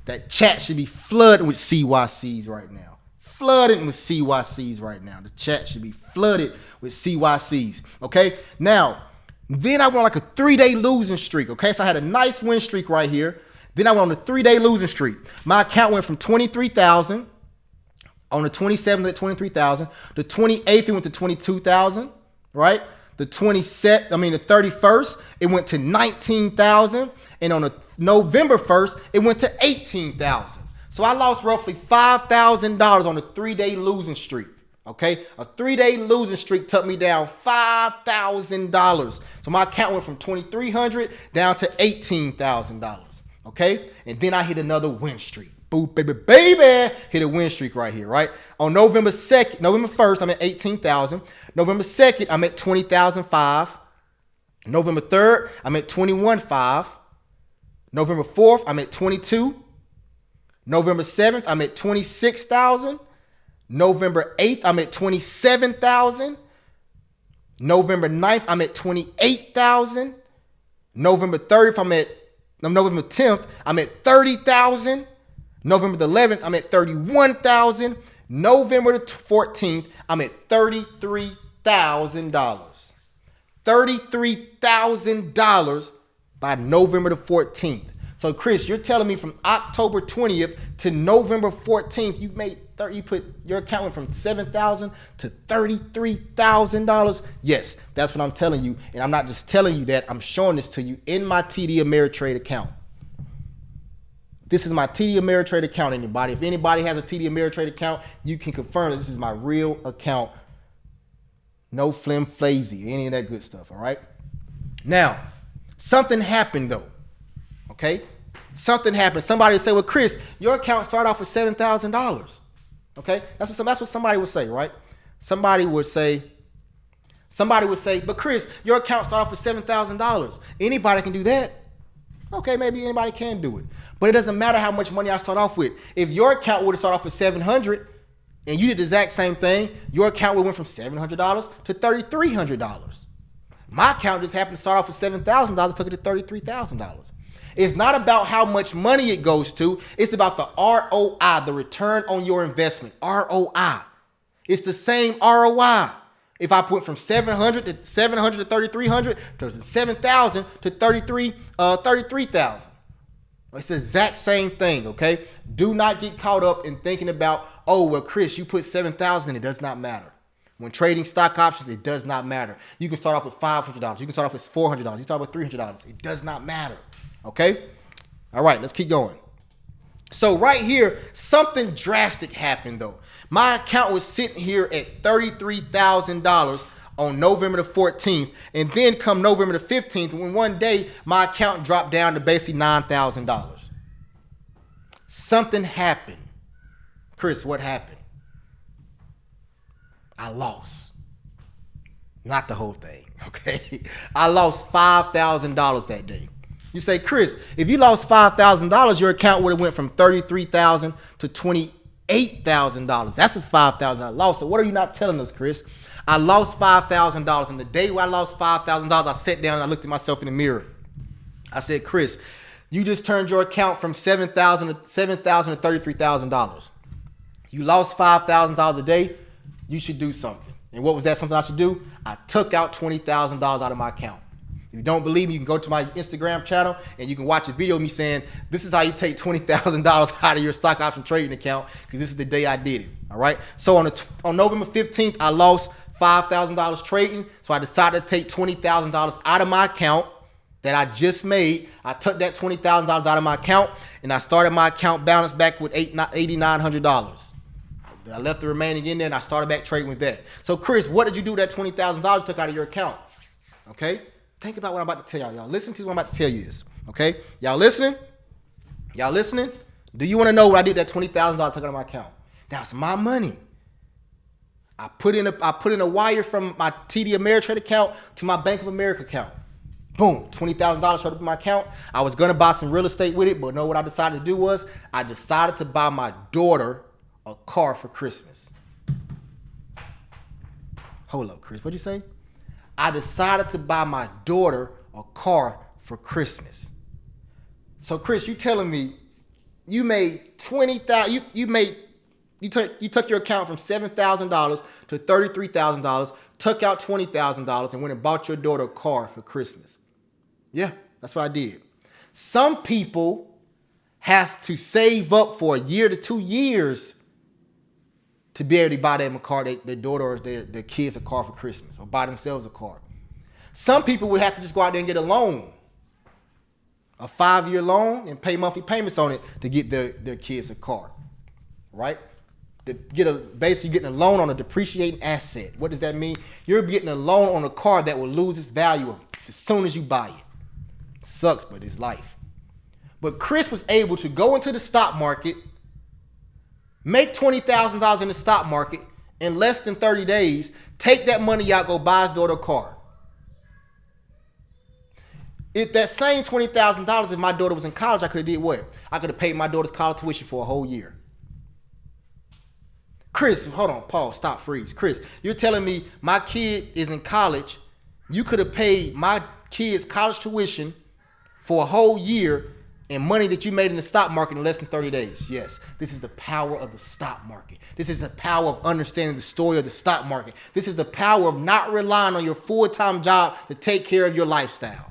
That chat should be flooded with CYCs right now. Flooded with CYCs right now. The chat should be flooded with CYCs. Okay? Now, then I went on like a 3-day losing streak. Okay? So I had a nice win streak right here. Then I went on a 3-day losing streak. My account went from $23,000 on the 27th at $23,000. The 28th it went to $22,000, right? The 31st it went to $19,000, and on the November 1st it went to $18,000. So I lost roughly $5,000 on a 3-day losing streak. Okay, a 3-day losing streak took me down $5,000. So my account went from $2,300 down to $18,000. Okay, and then I hit another win streak. Boo, baby, baby, hit a win streak right here, right? On November 1st, I'm at 18,000. November 2nd, I'm at 20,005. November 3rd, I'm at 21,500. November 4th, I'm at 22. November 7th, I'm at 26,000. November 8th, I'm at 27,000. November 9th, I'm at 28,000. November 10th, I'm at 30,000. November the 11th, I'm at 31,000. November the 14th, I'm at $33,000. $33,000 by November the 14th. So Chris, you're telling me from October 20th to November 14th, you put your account went from $7,000 to $33,000. Yes, that's what I'm telling you. And I'm not just telling you that, I'm showing this to you in my TD Ameritrade account. This is my TD Ameritrade account, anybody. If anybody has a TD Ameritrade account, you can confirm that this is my real account. No flim flazy, any of that good stuff, all right? Now, something happened though, okay? Something happened. Somebody would say, well, Chris, your account started off with $7,000, okay? That's what somebody would say, right? Somebody would say, but Chris, your account started off with $7,000. Anybody can do that. Okay, maybe anybody can do it. But it doesn't matter how much money I start off with. If your account would have started off with $700 and you did the exact same thing, your account would have went from $700 to $3,300. My account just happened to start off with $7,000, took it to $33,000. It's not about how much money it goes to. It's about the ROI, the return on your investment, ROI. It's the same ROI. If I went from $700 to $3,300 to $7,000 to $33,000. It's the exact same thing, okay? Do not get caught up in thinking about, oh, well, Chris, you put $7,000, it does not matter. When trading stock options, it does not matter. You can start off with $500. You can start off with $400. You can start with $300. It does not matter, okay? All right, let's keep going. So right here, something drastic happened, though. My account was sitting here at $33,000 on November the 14th. And then come November the 15th, when one day my account dropped down to basically $9,000. Something happened. Chris, what happened? I lost. Not the whole thing, okay? I lost $5,000 that day. You say, Chris, if you lost $5,000, your account would have went from $33,000 to $28,000. That's a $5,000 loss. So what are you not telling us, Chris? I lost $5,000. And the day where I lost $5,000, I sat down and I looked at myself in the mirror. I said, Chris, you just turned your account from $7,000 to $33,000. You lost $5,000 a day. You should do something. And what was that something I should do? I took out $20,000 out of my account. If you don't believe me, you can go to my Instagram channel and you can watch a video of me saying, this is how you take $20,000 out of your stock option trading account, because this is the day I did it. All right. So on November 15th, I lost $5,000 trading. So I decided to take $20,000 out of my account that I just made. I took that $20,000 out of my account and I started my account balance back with $8,900. I left the remaining in there and I started back trading with that. So Chris, what did you do with that $20,000 you took out of your account? Okay. Think about what I'm about to tell y'all. Y'all listen to what I'm about to tell you this. Okay? Y'all listening? Y'all listening? Do you want to know what I did that $20,000 took out of my account? That's my money. I put in a wire from my TD Ameritrade account to my Bank of America account. Boom, $20,000 showed up in my account. I was gonna buy some real estate with it, but know what I decided to do was I decided to buy my daughter a car for Christmas. Hold up, Chris, what'd you say? I decided to buy my daughter a car for Christmas. So Chris, you telling me you made $20,000? You took your account from $7,000 to $33,000, took out $20,000, and went and bought your daughter a car for Christmas. Yeah, that's what I did. Some people have to save up for a year to 2 years to be able to buy them a car, their daughter or their kids a car for Christmas, or buy themselves a car. Some people would have to just go out there and get a loan, a 5-year loan, and pay monthly payments on it to get their kids a car, right? Basically getting a loan on a depreciating asset. What does that mean? You're getting a loan on a car that will lose its value as soon as you buy it. Sucks, but it's life. But Chris was able to go into the stock market, make $20,000 in the stock market in less than 30 days, take that money out, go buy his daughter a car. If that same $20,000, if my daughter was in college, I could have did what? I could have paid my daughter's college tuition for a whole year. Chris, hold on, pause, stop, freeze. Chris, you're telling me my kid is in college. You could have paid my kid's college tuition for a whole year and money that you made in the stock market in less than 30 days. Yes, this is the power of the stock market. This is the power of understanding the story of the stock market. This is the power of not relying on your full-time job to take care of your lifestyle.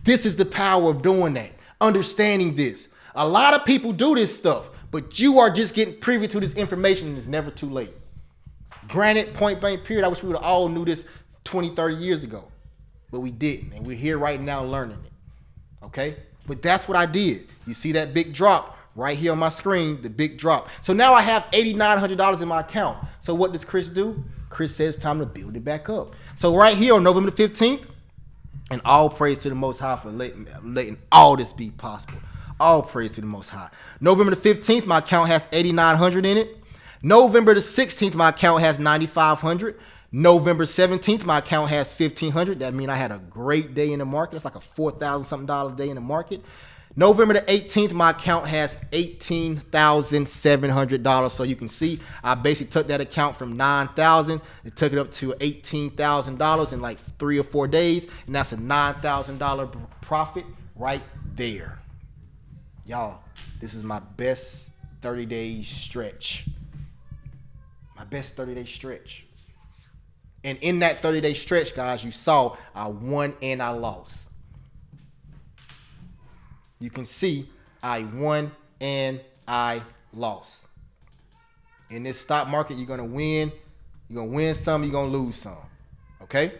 This is the power of doing that, understanding this. A lot of people do this stuff, but you are just getting privy to this information and it's never too late. Granted, point blank period, I wish we would have all knew this 20, 30 years ago, but we didn't, and we're here right now learning it, okay? But that's what I did. You see that big drop right here on my screen, the big drop. So now I have $8,900 in my account. So what does Chris do? Chris says time to build it back up. So right here on November the 15th, and all praise to the Most High for letting all this be possible. All praise to the Most High. November the 15th, my account has $8,900 in it. November the 16th, my account has $9,500. November 17th, my account has $1,500. That means I had a great day in the market. It's like a $4,000 something day in the market. November the 18th, my account has $18,700. So you can see I basically took that account from $9,000 and took it up to $18,000 in like 3 or 4 days. And that's a $9,000 profit right there. Y'all, this is my best 30-day stretch. My best 30-day stretch. And in that 30-day stretch, guys, you saw I won and I lost. You can see I won and I lost. In this stock market, you're going to win. You're going to win some, you're going to lose some. Okay?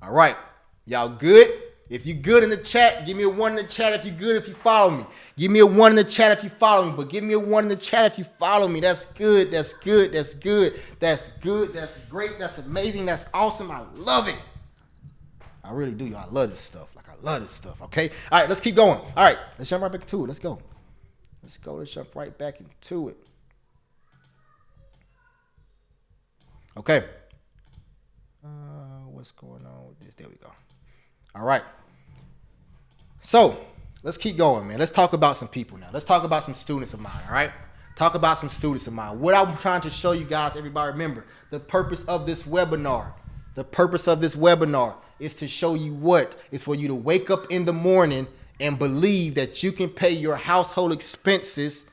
All right. Y'all good? If you good in the chat, give me a 1 in the chat if you good, if you follow me. Give me a 1 in the chat if you follow me. But give me a 1 in the chat if you follow me. That's good. That's good. That's good. That's good. That's great. That's amazing. That's awesome. I love it. I really do, y'all. I love this stuff. Like, I love this stuff. Okay? All right, let's keep going. All right, let's jump right back into it. Let's go. Let's go. Let's jump right back into it. Okay. What's going on with this? There we go. All right. So let's keep going, man. Let's talk about some people now. Let's talk about some students of mine, all right? Talk about some students of mine. What I'm trying to show you guys, everybody remember, the purpose of this webinar. The purpose of this webinar is to show you what? It's for you to wake up in the morning and believe that you can pay your household expenses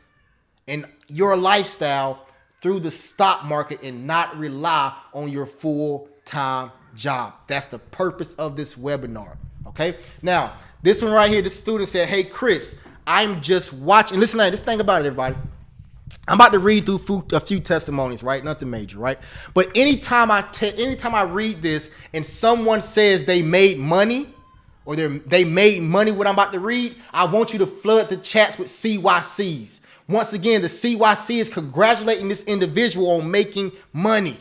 and your lifestyle through the stock market and not rely on your full-time job. That's the purpose of this webinar, okay? Now, this one right here, this student said, hey, Chris, I'm just watching. Listen, just think about it, everybody. I'm about to read through a few testimonies, right? Nothing major, right? But anytime I read this and someone says they made money or they made money what I'm about to read, I want you to flood the chats with CYCs. Once again, the CYC is congratulating this individual on making money.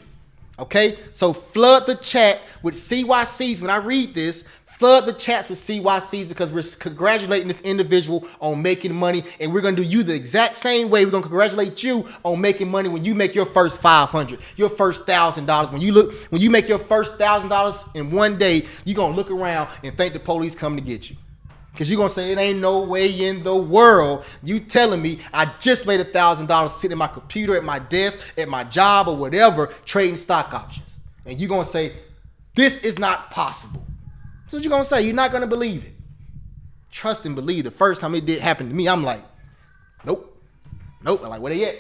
Okay? So flood the chat with CYCs. When I read this, flood the chats with CYCs because we're congratulating this individual on making money, and we're going to do you the exact same way. We're going to congratulate you on making money when you make your first $500, your first $1,000. When you make your first $1,000 in one day, you're going to look around and think the police coming to get you. Because you're going to say, it ain't no way in the world you telling me I just made $1,000 sitting in my computer, at my desk, at my job or whatever, trading stock options. And you're going to say, this is not possible. That's what you're going to say. You're not going to believe it. Trust and believe. The first time it did happen to me, I'm like, nope. I'm like, where they at?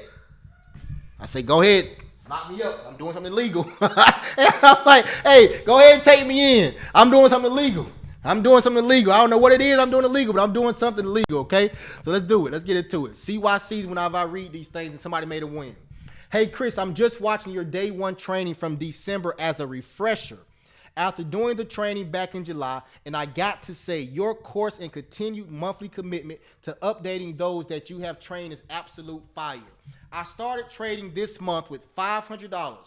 I say, go ahead. Knock me up. I'm doing something illegal. I'm like, hey, go ahead and take me in. I'm doing something illegal. I don't know what it is I'm doing illegal, but I'm doing something illegal, okay? So let's do it. Let's get into it. CYCs whenever I read these things and somebody made a win. Hey, Chris, I'm just watching your day one training from December as a refresher. After doing the training back in July, and I got to say your course and continued monthly commitment to updating those that you have trained is absolute fire. I started trading this month with $500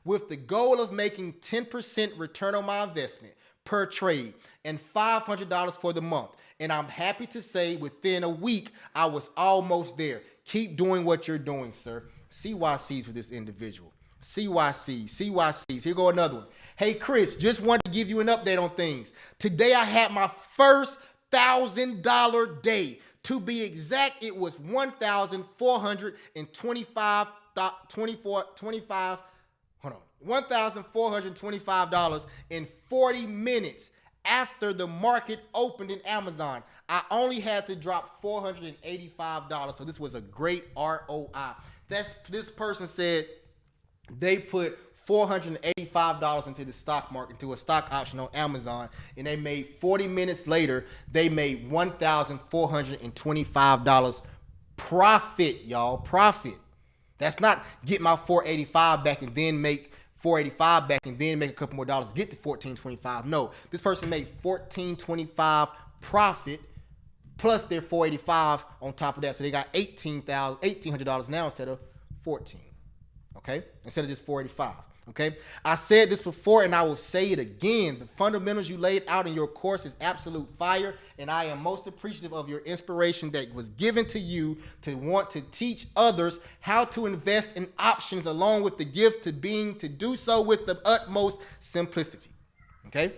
with the goal of making 10% return on my investment per trade and $500 for the month. And I'm happy to say within a week, I was almost there. Keep doing what you're doing, sir. CYCs for this individual. CYCs. Here go another one. Hey, Chris, just wanted to give you an update on things. Today I had my first $1,000 day. To be exact, it was $1,425 in 40 minutes after the market opened in Amazon. I only had to drop $485. So this was a great ROI. This person said they put $485 into the stock market, into a stock option on Amazon, and they made 40 minutes later, they made $1,425 profit, y'all. Profit. That's not get my $485 back and then make $485 back and then make a couple more dollars, get to $1,425. No, this person made $1,425 profit plus their $485 on top of that. So they got $1,800 now instead of $1,400. Okay? Instead of just $485. Okay? I said this before and I will say it again. The fundamentals you laid out in your course is absolute fire, and I am most appreciative of your inspiration that was given to you to want to teach others how to invest in options, along with the gift to do so with the utmost simplicity. Okay?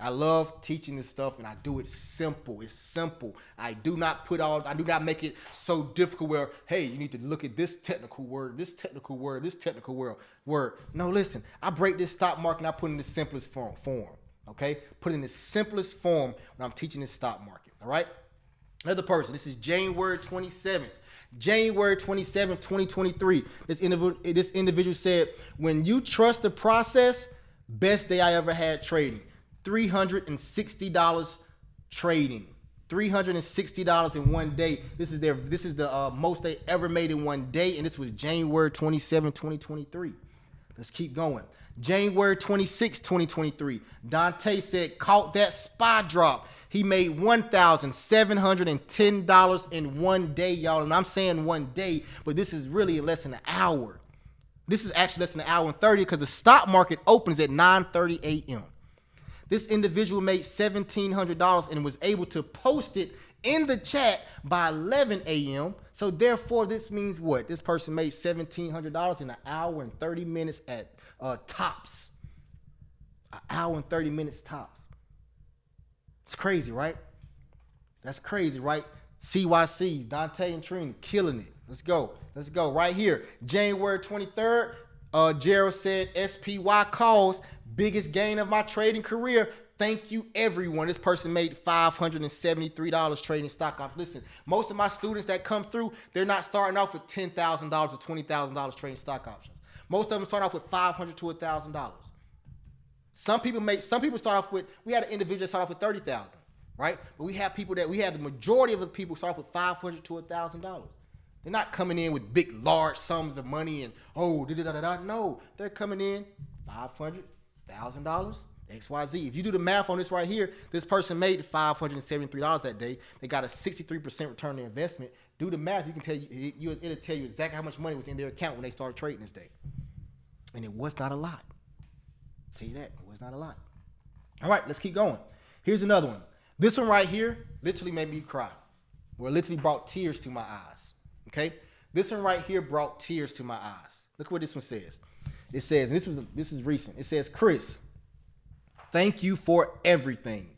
I love teaching this stuff, and I do it simple. It's simple. I do not make it so difficult where, hey, you need to look at this technical word, this technical word, this technical word. No, listen, I break this stock market and I put it in the simplest form, okay? Put it in the simplest form when I'm teaching this stock market, all right? Another person, this is January 27th. January 27, 2023. This individual said, when you trust the process, best day I ever had trading. $360 trading. $360 in one day. This is the most they ever made in one day, and this was January 27, 2023. Let's keep going. January 26, 2023. Dante said, caught that SPY drop. He made $1,710 in one day, y'all. And I'm saying one day, but this is really less than an hour. This is actually less than an hour and 30 because the stock market opens at 9:30 a.m. This individual made $1,700 and was able to post it in the chat by 11 a.m. So therefore, this means what? This person made $1,700 in an hour and 30 minutes at tops. An hour and 30 minutes tops. It's crazy, right? That's crazy, right? CYCs, Dante and Trina, killing it. Let's go. Let's go. Right here, January 23rd, Gerald said, SPY calls, biggest gain of my trading career. Thank you, everyone. This person made $573 trading stock options. Listen, most of my students that come through, they're not starting off with $10,000 or $20,000 trading stock options. Most of them start off with $500 to $1,000. Some people start off with, we had an individual start off with $30,000, right? But we have the majority of the people start off with $500 to $1,000. They're not coming in with big, large sums of money and, No, they're coming in $500, $1,000, XYZ. If you do the math on this right here, this person made $573 that day. They got a 63% return on their investment. Do the math. It'll tell you exactly how much money was in their account when they started trading this day. And it was not a lot. I'll tell you that. It was not a lot. All right, let's keep going. Here's another one. This one right here literally made me cry. Well, it literally brought tears to my eyes. Okay? This one right here brought tears to my eyes. Look what this one says. It says, and this is recent. It says, Chris, thank you for everything.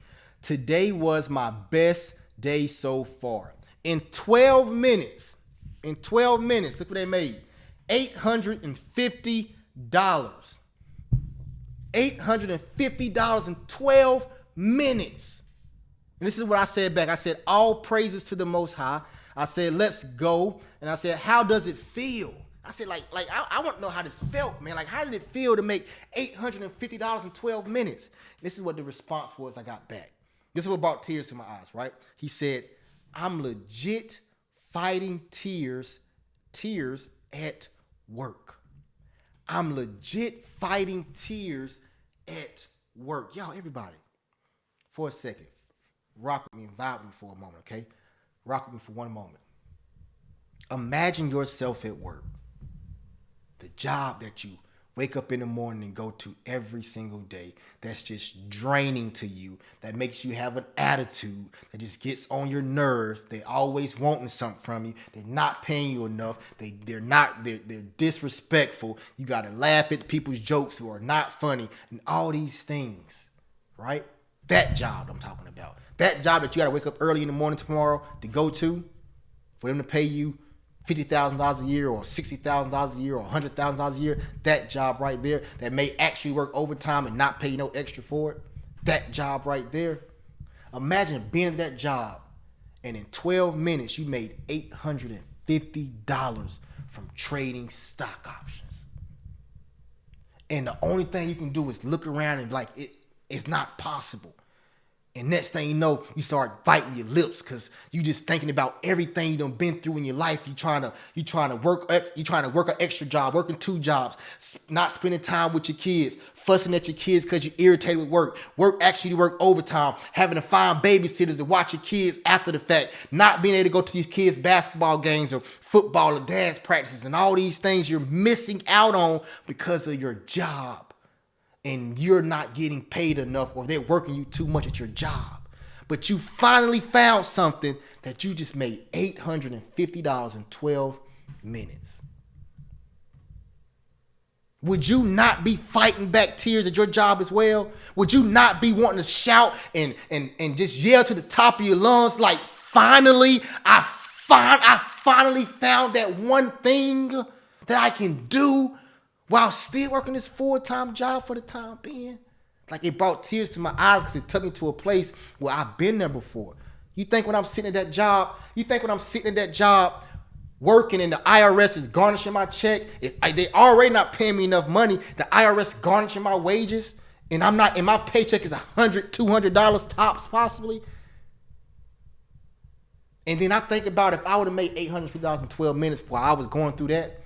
Today was my best day so far. In 12 minutes, look what they made. $850. $850 in 12 minutes. And this is what I said back. I said, all praises to the Most High. I said, let's go. And I said, how does it feel? I said, I want to know how this felt, man. Like, how did it feel to make $850 in 12 minutes? This is what the response was I got back. This is what brought tears to my eyes, right? He said, I'm legit fighting tears at work. I'm legit fighting tears at work. Y'all, everybody, for a second, rock with me and vibe with me for a moment, okay? Rock with me for one moment. Imagine yourself at work. The job that you wake up in the morning and go to every single day, that's just draining to you, that makes you have an attitude, that just gets on your nerves. They always wanting something from you. They're not paying you enough. They're disrespectful. You got to laugh at people's jokes who are not funny and all these things, right? That job I'm talking about. That job that you got to wake up early in the morning tomorrow to go to, for them to pay you $50,000 a year or $60,000 a year or $100,000 a year, that job right there that may actually work overtime and not pay you no extra for it, that job right there. Imagine being at that job and in 12 minutes you made $850 from trading stock options. And the only thing you can do is look around and be like, it's not possible. And next thing you know, you start biting your lips because you just thinking about everything you done been through in your life. You trying to work an extra job, working 2 jobs, not spending time with your kids, fussing at your kids because you're irritated with work. Actually work overtime, having to find babysitters to watch your kids after the fact, not being able to go to these kids' basketball games or football or dance practices, and all these things you're missing out on because of your job. And you're not getting paid enough, or they're working you too much at your job. But you finally found something that you just made $850 in 12 minutes. Would you not be fighting back tears at your job as well? Would you not be wanting to shout and just yell to the top of your lungs like, finally, I finally found that one thing that I can do while still working this full-time job for the time being? Like, it brought tears to my eyes because it took me to a place where I've been there before. You think when I'm sitting at that job, working and the IRS is garnishing my check, they already not paying me enough money, the IRS garnishing my wages, and my paycheck is $100, $200 tops possibly. And then I think about if I would have made $850 in 12 minutes while I was going through that,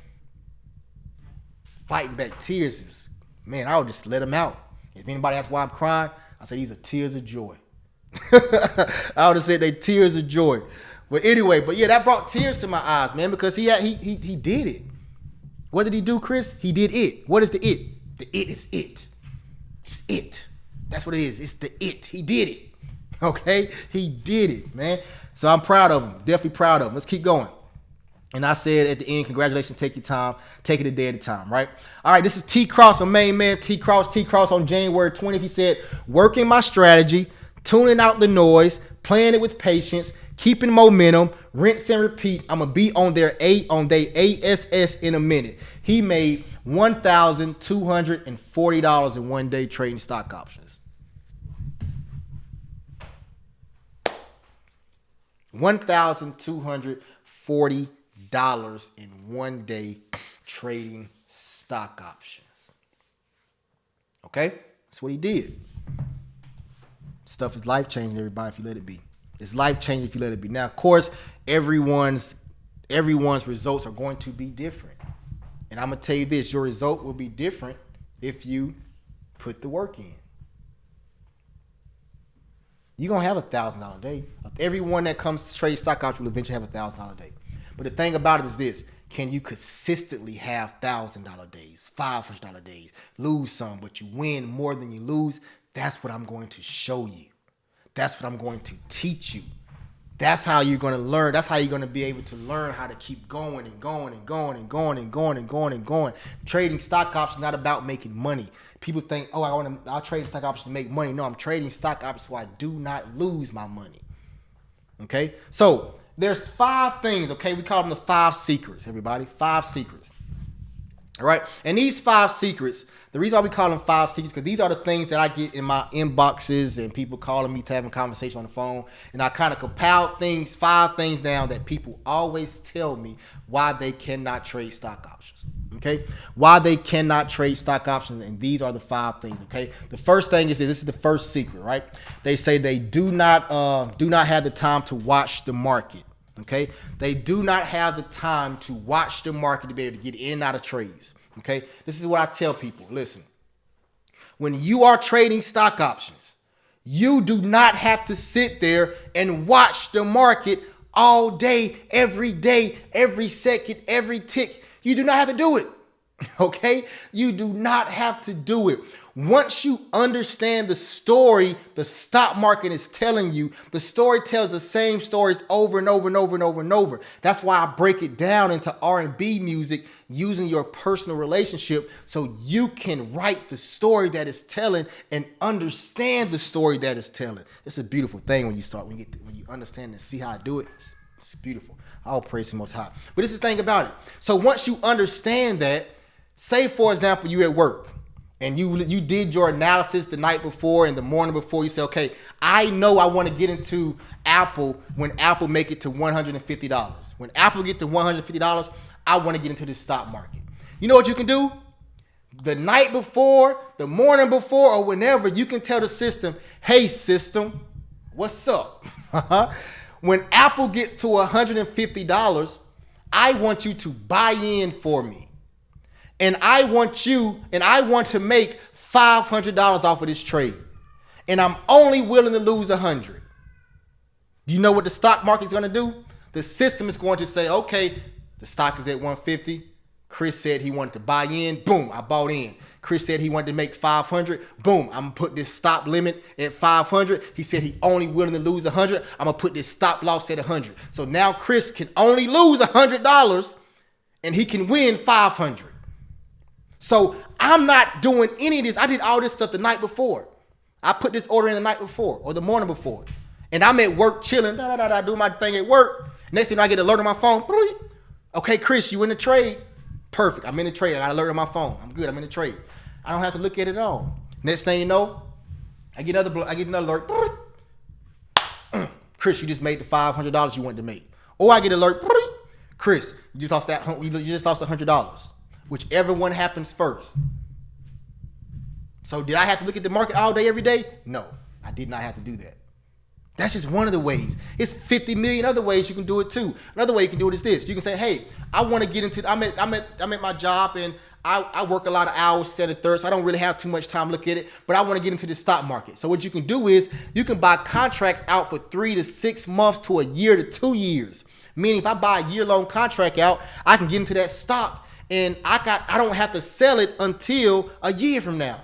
fighting back tears is, man, I would just let them out. If anybody asks why I'm crying, I say these are tears of joy. I would have said they tears of joy. But anyway, that brought tears to my eyes, man, because he did it. What did he do, Chris? He did it. What is the it? The it is it. It's it. That's what it is. It's the it. He did it. Okay? He did it, man. So I'm proud of him. Definitely proud of him. Let's keep going. And I said at the end, congratulations, take your time, take it a day at a time, right? All right, this is T. Cross, my main man, T. Cross on January 20th. He said, working my strategy, tuning out the noise, playing it with patience, keeping momentum, rinse and repeat. I'm going to be on their ASS in a minute. He made $1,240 in one day trading stock options. $1,240 in one day trading stock options. Okay? That's what he did. Stuff is life-changing, everybody, if you let it be. It's life-changing if you let it be. Now, of course, everyone's results are going to be different. And I'm going to tell you this, your result will be different if you put the work in. You're going to have $1,000 a day. Everyone that comes to trade stock options will eventually have $1,000 a day. But the thing about it is this, Can you consistently have $1,000 days, $500 days, lose some, but you win more than you lose? That's what I'm going to show you. That's what I'm going to teach you. That's how you're going to learn. That's how you're going to be able to learn how to keep going and going and going and going and going and going and going. Trading stock options is not about making money. People think, oh, I'll trade stock options to make money. No, I'm trading stock options so I do not lose my money. Okay? So there's 5 things, okay? We call them the 5 secrets, everybody. 5 secrets. All right? And these 5 secrets, the reason why we call them 5 secrets, because these are the things that I get in my inboxes and people calling me to have a conversation on the phone. And I kind of compiled 5 things down that people always tell me why they cannot trade stock options. Okay? Why they cannot trade stock options. And these are the 5 things. Okay? The first thing is that this is the first secret, right? They say they do not have the time to watch the market. Okay? They do not have the time to watch the market to be able to get in and out of trades. Okay? This is what I tell people. Listen, when you are trading stock options, you do not have to sit there and watch the market all day, every second, every tick. You do not have to do it. Okay? You do not have to do it. Once you understand the story the stock market is telling you, the story tells the same stories over and over and over and over and over. That's why I break it down into R&B music using your personal relationship so you can write the story that it's telling and understand the story that it's telling. It's a beautiful thing when you understand and see how I do it. It's beautiful. I'll praise the Most High. But this is the thing about it. So once you understand that, say for example, you at work. And you did your analysis the night before and the morning before. You say, okay, I know I want to get into Apple when Apple make it to $150. When Apple get to $150, I want to get into this stock market. You know what you can do? The night before, the morning before, or whenever, you can tell the system, hey, system, what's up? When Apple gets to $150, I want you to buy in for me. And I want to make $500 off of this trade. And I'm only willing to lose 100. Do you know what the stock market is going to do? The system is going to say, okay, the stock is at 150. Chris said he wanted to buy in. Boom, I bought in. Chris said he wanted to make 500. Boom, I'm going to put this stop limit at 500. He said he only willing to lose 100. I'm going to put this stop loss at 100. So now Chris can only lose $100 and he can win 500. So I'm not doing any of this. I did all this stuff the night before. I put this order in the night before or the morning before. And I'm at work chilling, doing my thing at work. Next thing I get an alert on my phone. Okay, Chris, you in the trade? Perfect. I'm in the trade. I got an alert on my phone. I'm good. I'm in the trade. I don't have to look at it at all. Next thing you know, I get another alert. Chris, you just made the $500 you wanted to make. Or I get an alert. Chris, you just lost $100. Whichever one happens first. So did I have to look at the market all day, every day? No, I did not have to do that. That's just one of the ways. It's 50 million other ways you can do it too. Another way you can do it is this. You can say, hey, I want to get into, I'm at my job and I work a lot of hours, set and third, so I don't really have too much time to look at it, but I want to get into the stock market. So what you can do is you can buy contracts out for 3 to 6 months to a year to 2 years. Meaning if I buy a year-long contract out, I can get into that stock. And I don't have to sell it until a year from now.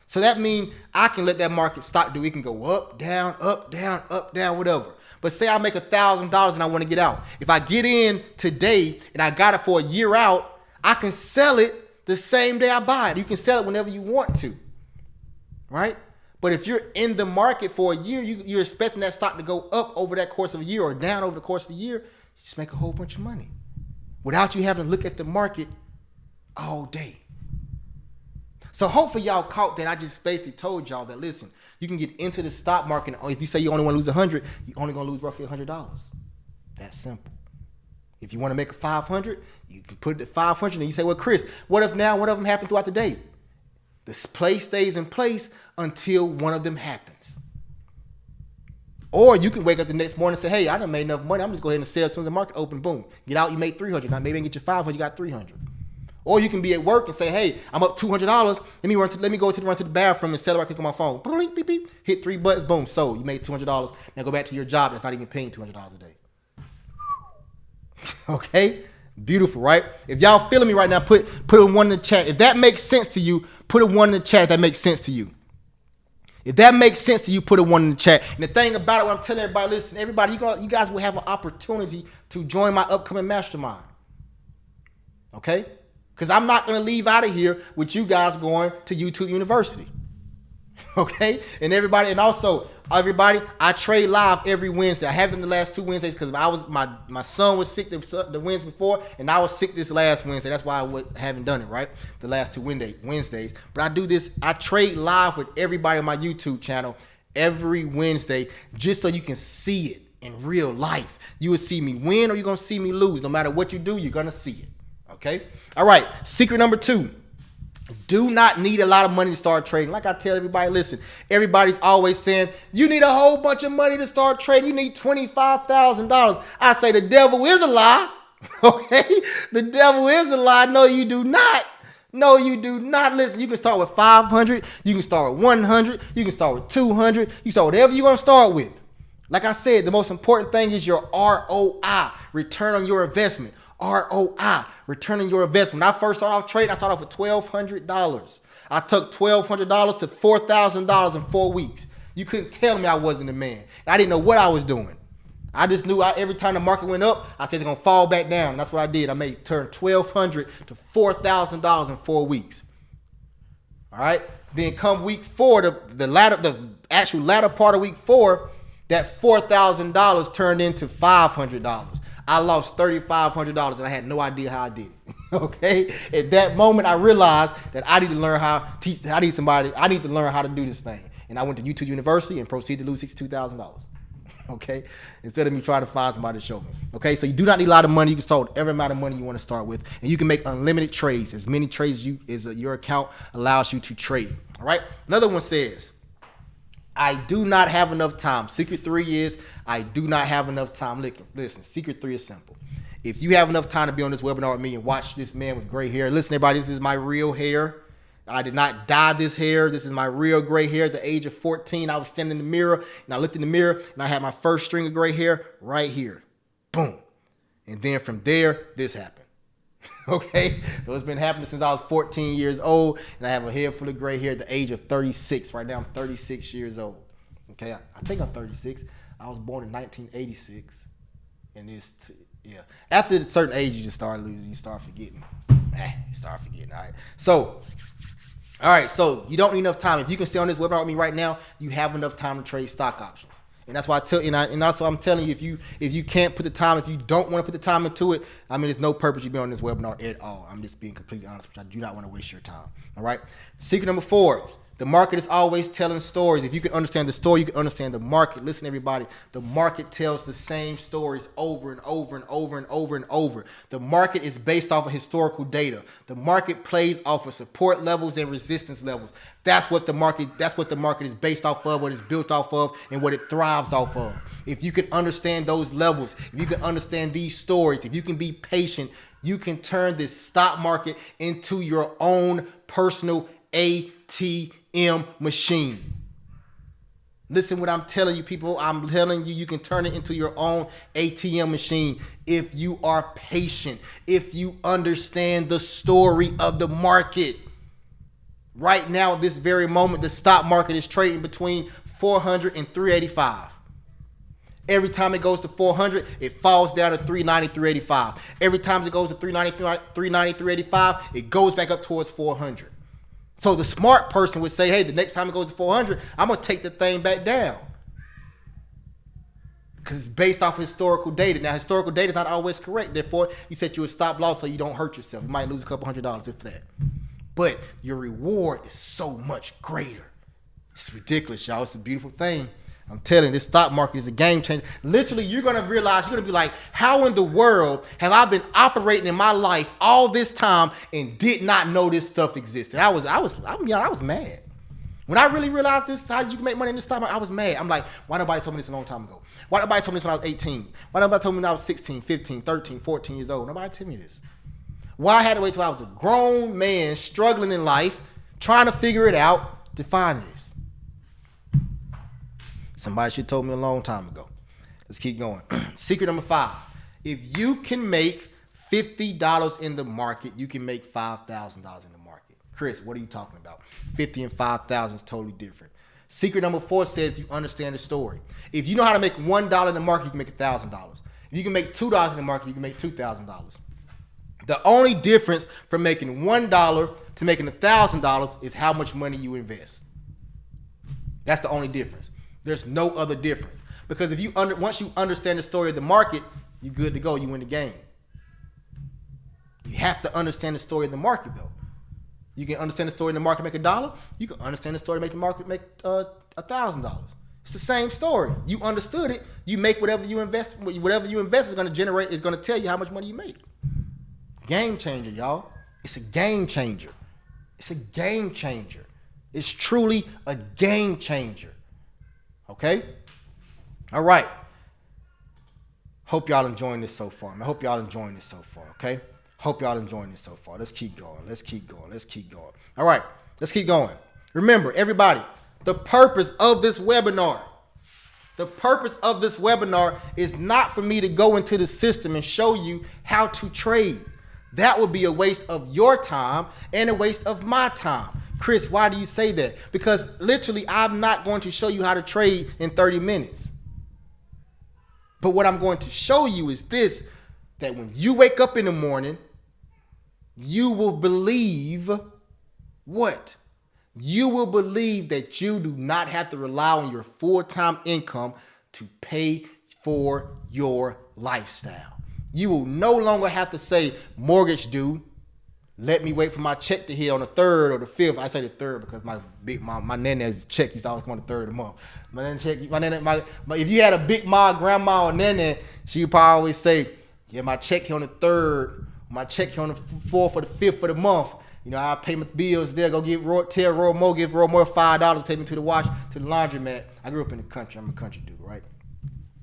So that means I can let that market stock do. It can go up, down, whatever. But say I make $1,000 and I want to get out. If I get in today and I got it for a year out, I can sell it the same day I buy it. You can sell it whenever you want to, right? But if you're in the market for a year, you're expecting that stock to go up over that course of a year or down over the course of the year, you just make a whole bunch of money without you having to look at the market all day. So hopefully y'all caught that. I just basically told y'all that, listen, you can get into the stock market. If you say you only want to lose 100, you're only going to lose roughly $100. That's simple. If you want to make a 500, you can put it at 500 and you say, well, Chris, what if one of them happened throughout the day? This play stays in place until one of them happens. Or you can wake up the next morning and say, hey, I done made enough money. I'm just going to go ahead and sell some of the market open. Boom. Get out, you made 300. Now maybe I can get you 500, you got 300. Or you can be at work and say, hey, I'm up $200. Let me run to the bathroom and sell it right quick on my phone. Beep, beep, beep. Hit 3 buttons, boom, sold. You made $200. Now go back to your job that's not even paying $200 a day. Okay? Beautiful, right? If y'all feeling me right now, put a one in the chat. If that makes sense to you, put a one in the chat if that makes sense to you. If that makes sense to you, put a one in the chat. And the thing about it, what I'm telling everybody, listen, everybody, you guys will have an opportunity to join my upcoming mastermind. Okay? Because I'm not going to leave out of here with you guys going to YouTube University. Okay? And everybody, and also, everybody, I trade live every Wednesday. I haven't the last 2 Wednesdays because my son was sick the Wednesday before, and I was sick this last Wednesday. That's why I haven't done it, right? The last 2 Wednesdays. But I do this, I trade live with everybody on my YouTube channel every Wednesday just so you can see it in real life. You will see me win or you're going to see me lose. No matter what you do, you're going to see it. Okay? All right. Secret number 2. Do not need a lot of money to start trading. Like I tell everybody, listen, everybody's always saying, you need a whole bunch of money to start trading. You need $25,000. I say the devil is a lie. Okay? The devil is a lie. No, you do not. No, you do not. Listen, you can start with 500. You can start with 100. You can start with 200. You can start whatever you want to start with. Like I said, the most important thing is your ROI, return on your investment. ROI, returning your investment. When I first started off trading, I started off with $1,200. I took $1,200 to $4,000 in 4 weeks. You couldn't tell me I wasn't a man. I didn't know what I was doing. I just knew every time the market went up, I said it's going to fall back down. That's what I did. I made turn $1,200 to $4,000 in 4 weeks. All right. Then come week 4, the actual latter part of week 4, that $4,000 turned into $500. I lost $3,500 and I had no idea how I did it. Okay? At that moment, I realized that I need to learn I need to learn how to do this thing. And I went to YouTube University and proceeded to lose $62,000. Okay? Instead of me trying to find somebody to show me. Okay? So you do not need a lot of money. You can start with every amount of money you want to start with. And you can make unlimited trades, as many trades as your account allows you to trade. All right? Another one says, I do not have enough time. Secret 3 is I do not have enough time. Listen, secret 3 is simple. If you have enough time to be on this webinar with me and watch this man with gray hair, listen, everybody, this is my real hair. I did not dye this hair. This is my real gray hair. At the age of 14, I was standing in the mirror, and I looked in the mirror, and I had my first string of gray hair right here. Boom. And then from there, this happened. Okay, so it's been happening since I was 14 years old, and I have a head full of gray hair at the age of 36. Right now, I'm 36 years old. Okay, I think I'm 36. I was born in 1986, and after a certain age, you just start losing. You start forgetting. You start forgetting. All right. So you don't need enough time. If you can stay on this webinar with me right now, you have enough time to trade stock options. And that's why I tell you, and also I'm telling you, if you can't put the time, if you don't want to put the time into it, I mean, there's no purpose you be on this webinar at all. I'm just being completely honest, which I do not want to waste your time. All right. Secret number 4. The market is always telling stories. If you can understand the story, you can understand the market. Listen, everybody, the market tells the same stories over and over and over and over and over. The market is based off of historical data. The market plays off of support levels and resistance levels. That's what the market is based off of, what it's built off of, and what it thrives off of. If you can understand those levels, if you can understand these stories, if you can be patient, you can turn this stock market into your own personal ATM machine. Listen what I'm telling you, people. I'm telling you, you can turn it into your own ATM machine if you are patient, if you understand the story of the market. Right now, at this very moment, the stock market is trading between 400 and 385. Every time it goes to 400, it falls down to 390, 385. Every time it goes to 390, 385, it goes back up towards 400. So the smart person would say, hey, the next time it goes to 400, I'm going to take the thing back down. Because it's based off of historical data. Now, historical data is not always correct. Therefore, you set you a stop loss so you don't hurt yourself. You might lose a couple $100 if that. But your reward is so much greater. It's ridiculous, y'all. It's a beautiful thing. I'm telling you, this stock market is a game changer. Literally, you're going to realize, you're going to be like, how in the world have I been operating in my life all this time and did not know this stuff existed? I was mad. When I really realized this, how you can make money in this stock market, I was mad. I'm like, why nobody told me this a long time ago? Why nobody told me this when I was 18? Why nobody told me when I was 16, 15, 13, 14 years old? Nobody told me this. Why I had to wait till I was a grown man struggling in life, trying to figure it out to find this. Somebody should have told me a long time ago. Let's keep going. Secret number 5. If you can make $50 in the market, you can make $5,000 in the market. Chris, what are you talking about? 50 and 5,000 is totally different. Secret number 4 says you understand the story. If you know how to make $1 in the market, you can make $1,000. If you can make $2 in the market, you can make $2,000. The only difference from making $1 to making $1,000 is how much money you invest. That's the only difference. There's no other difference. Because if you once you understand the story of the market, you're good to go. You win the game. You have to understand the story of the market, though. You can understand the story in the market, make $1. You can understand the story, make the market, make $1,000. It's the same story. You understood it. You make whatever you invest. Whatever you invest is going to generate. Is going to tell you how much money you make. Game changer, y'all. It's a game changer. It's a game changer. It's truly a game changer. Okay. All right. Hope y'all enjoying this so far. I hope y'all enjoying this so far. Okay. Hope y'all enjoying this so far. Let's keep going. Let's keep going. Let's keep going. All right. Let's keep going. Remember, everybody, the purpose of this webinar, is not for me to go into the system and show you how to trade. That would be a waste of your time and a waste of my time. Chris, why do you say that? Because literally, I'm not going to show you how to trade in 30 minutes. But what I'm going to show you is this, that when you wake up in the morning, you will believe what? You will believe that you do not have to rely on your full-time income to pay for your lifestyle. You will no longer have to say, mortgage due, let me wait for my check to hit on the 3rd or the 5th. I say the 3rd because my nana's check used to always come on the 3rd of the month. If you had a big ma, grandma, or nana, she would probably always say, yeah, my check here on the 3rd, my check here on the 4th or the 5th of the month. You know, I'll pay my bills there, go give Roy Moore $5, take me to the laundromat. I grew up in the country. I'm a country dude, right?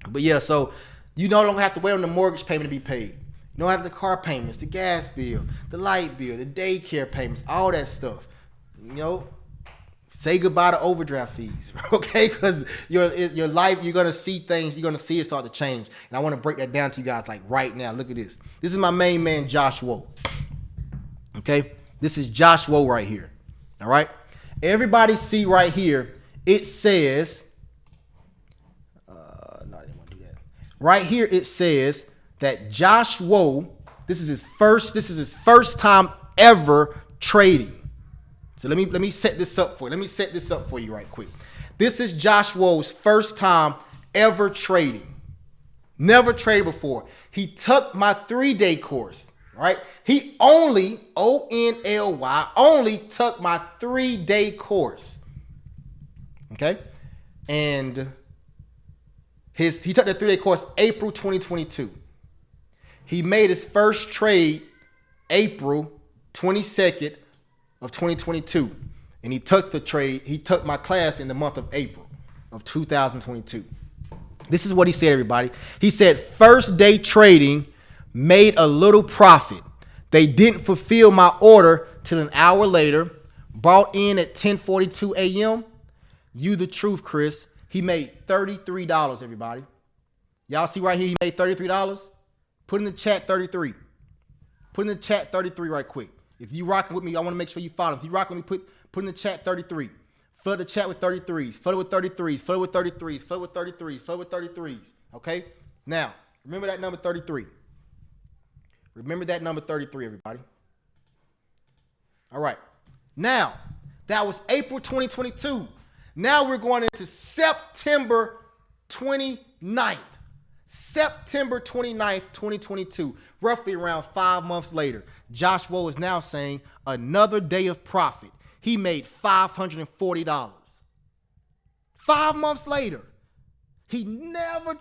But yeah, so you no longer have to wait on the mortgage payment to be paid. You don't have the car payments, the gas bill, the light bill, the daycare payments, all that stuff. You know, say goodbye to overdraft fees, okay? Because your life, you're gonna see things, you're gonna see it start to change. And I want to break that down to you guys like right now. Look at this. This is my main man, Joshua. Okay, this is Joshua right here. All right. Everybody see right here. It says, no, I didn't want to do that. Right here it says that Joshua, this is his first time ever trading. So let me set this up for you. Let me set this up for you right quick. This is Joshua's first time ever trading. Never traded before. He took my 3-day course, right? He only, O-N-L-Y, only took my 3-day course. Okay? And he took the 3-day course April 2022. He made his first trade April 22nd of 2022. And he took my class in the month of April of 2022. This is what he said, everybody. He said, first day trading, made a little profit. They didn't fulfill my order till an hour later. Bought in at 10:42 a.m. You the truth, Chris. He made $33, everybody. Y'all see right here, he made $33? Put in the chat 33. Put in the chat 33 right quick. If you rocking with me, I want to make sure you follow. If you rocking with me, put in the chat 33. Flood the chat with 33s. Flood it with 33s. Flood it with 33s. Flood it with 33s. Flood it with 33s. Okay? Now, remember that number 33. Remember that number 33, everybody. All right. Now, that was April 2022. Now we're going into September 29th. September 29th, 2022, roughly around 5 months later, Joshua is now saying another day of profit. He made $540. 5 months later, he never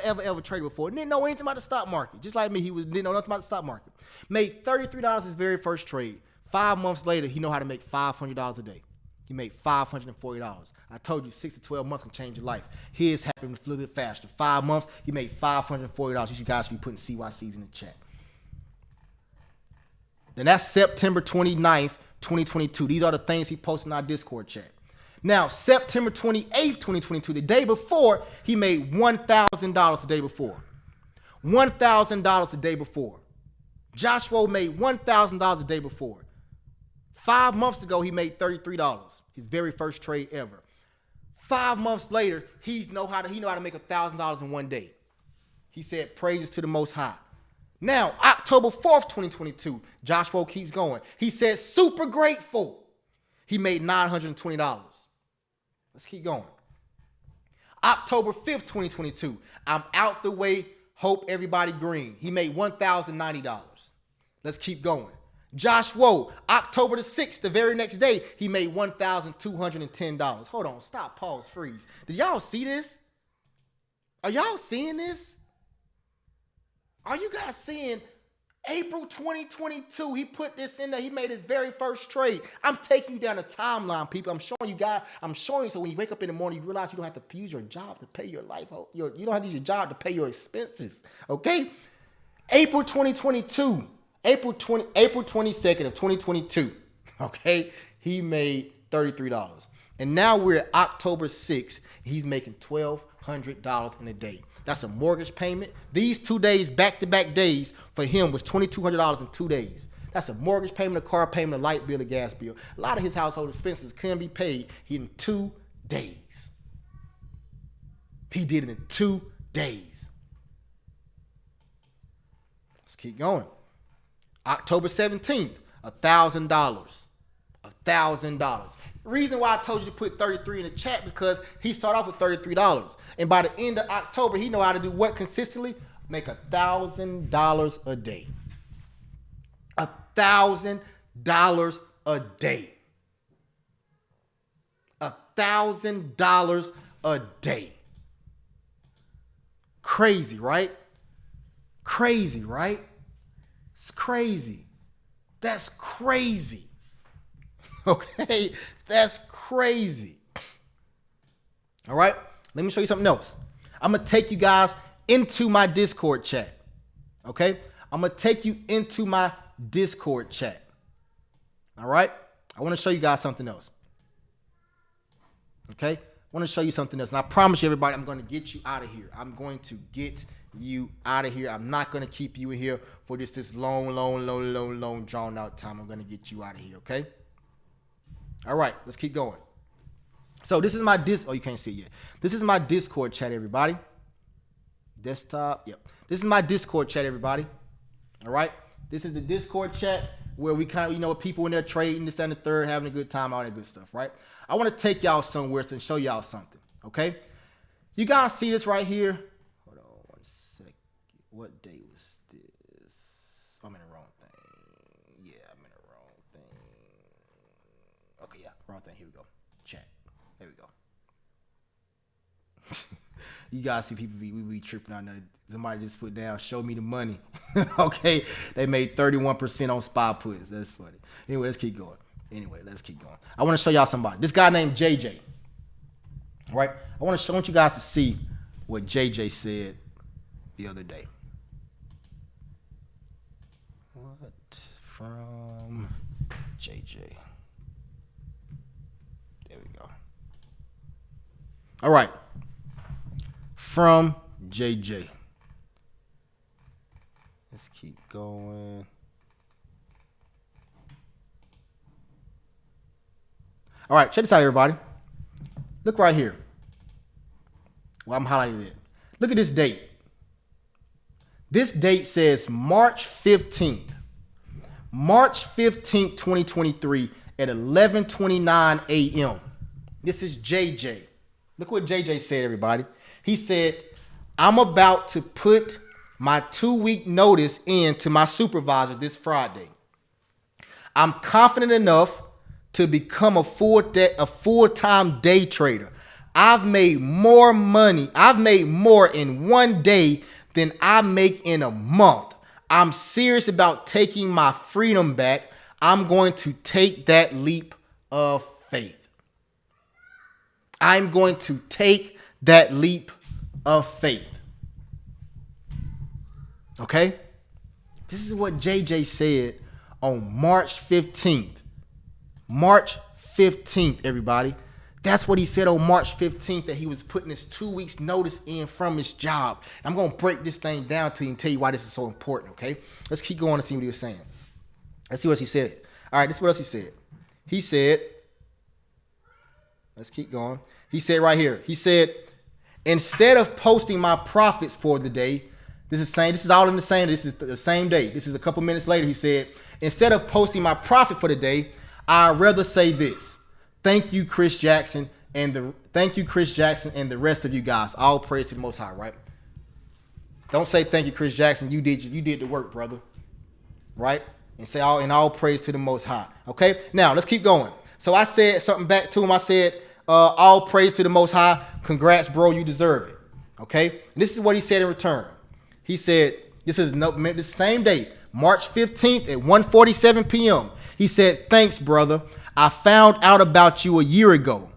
ever traded before. Didn't know anything about the stock market. Just like me, didn't know nothing about the stock market. Made $33 his very first trade. 5 months later, he know how to make $500 a day. He made $540. I told you 6 to 12 months can change your life. His happened a little bit faster. 5 months, he made $540. You guys should be putting CYCs in the chat. Then that's September 29th, 2022. These are the things he posted in our Discord chat. Now, September 28th, 2022, the day before, he made $1,000 the day before. $1,000 the day before. Joshua made $1,000 the day before. 5 months ago, he made $33, his very first trade ever. 5 months later, he know how to make $1,000 in one day. He said, praises to the Most High. Now, October 4th, 2022, Joshua keeps going. He said, super grateful. He made $920. Let's keep going. October 5th, 2022, I'm out the way, hope everybody green. He made $1,090. Let's keep going. Joshua, October the 6th, the very next day, he made $1,210. Hold on, stop, pause, freeze. Did y'all see this? Are y'all seeing this? Are you guys seeing April 2022? He put this in there. He made his very first trade. I'm taking you down the timeline, people. I'm showing you guys. I'm showing you so when you wake up in the morning, you realize you don't have to use your job to pay your life. You don't have to use your job to pay your expenses. Okay? April 2022. April 22nd of 2022, okay, he made $33. And now we're at October 6th. He's making $1,200 in a day. That's a mortgage payment. These 2 days, back-to-back days, for him was $2,200 in 2 days. That's a mortgage payment, a car payment, a light bill, a gas bill. A lot of his household expenses can be paid in 2 days. He did it in 2 days. Let's keep going. October 17th, $1,000. $1,000. The reason why I told you to put 33 in the chat because he started off with $33. And by the end of October, he know how to do what consistently? Make $1,000 a day. $1,000 a day. $1,000 a day. Crazy, right? Crazy, right? It's crazy. That's crazy. Okay? That's crazy. All right? Let me show you something else. I'm going to take you guys into my Discord chat. Okay? I'm going to take you into my Discord chat. All right? I want to show you guys something else. Okay? I want to show you something else. And I promise you, everybody, I'm going to get you out of here. I'm going to get you out of here. I'm not going to keep you in here for this long, drawn out time. I'm going to get you out of here, okay? All right, let's keep going. So this is my oh, you can't see it yet. This is my Discord chat, everybody. Desktop, yep. This is my Discord chat, everybody. All right? This is the Discord chat where we kind of, people in there trading, this, that, and the third, having a good time, all that good stuff, right? I want to take y'all somewhere and show y'all something, okay? You guys see this right here? What day was this? I'm in the wrong thing. Yeah, I'm in the wrong thing. Okay, yeah, wrong thing. Here we go. Chat. There we go. You guys see people we be tripping out there. Somebody just put down, show me the money. Okay, they made 31% on spot puts. That's funny. Anyway, let's keep going. I want to show y'all somebody. This guy named JJ. All right? I want you guys to see what JJ said the other day. What from JJ? There we go. All right. From JJ. Let's keep going. All right, check this out, everybody. Look right here. Well, I'm highlighting it. Look at this date. This date says March 15th. March 15th, 2023 at 11:29 a.m. This is JJ. Look what JJ said, everybody. He said, I'm about to put my 2-week notice in to my supervisor this Friday. I'm confident enough to become a full-time day trader. I've made more money. I've made more in one day than I make in a month. I'm serious about taking my freedom back. I'm going to take that leap of faith. I'm going to take that leap of faith. Okay? This is what JJ said on March 15th. March 15th, everybody. That's what he said on March 15th, that he was putting his 2 weeks notice in from his job. I'm going to break this thing down to you and tell you why this is so important, okay? Let's keep going and see what he was saying. Let's see what he said. All right, this is what else he said. He said, let's keep going. He said right here, he said, instead of posting my profits for the day, this is all in the same, this is the same day. This is a couple minutes later. He said, instead of posting my profit for the day, I'd rather say this. Thank you, Chris Jackson, and the rest of you guys. All praise to the Most High, right? Don't say thank you, Chris Jackson. You did the work, brother. Right? And say all praise to the Most High. Okay? Now, let's keep going. So I said something back to him. I said, all praise to the Most High. Congrats, bro. You deserve it. Okay? And this is what he said in return. He said, this same day, March 15th at 1:47 p.m. He said, thanks, brother. I found out about you a year ago.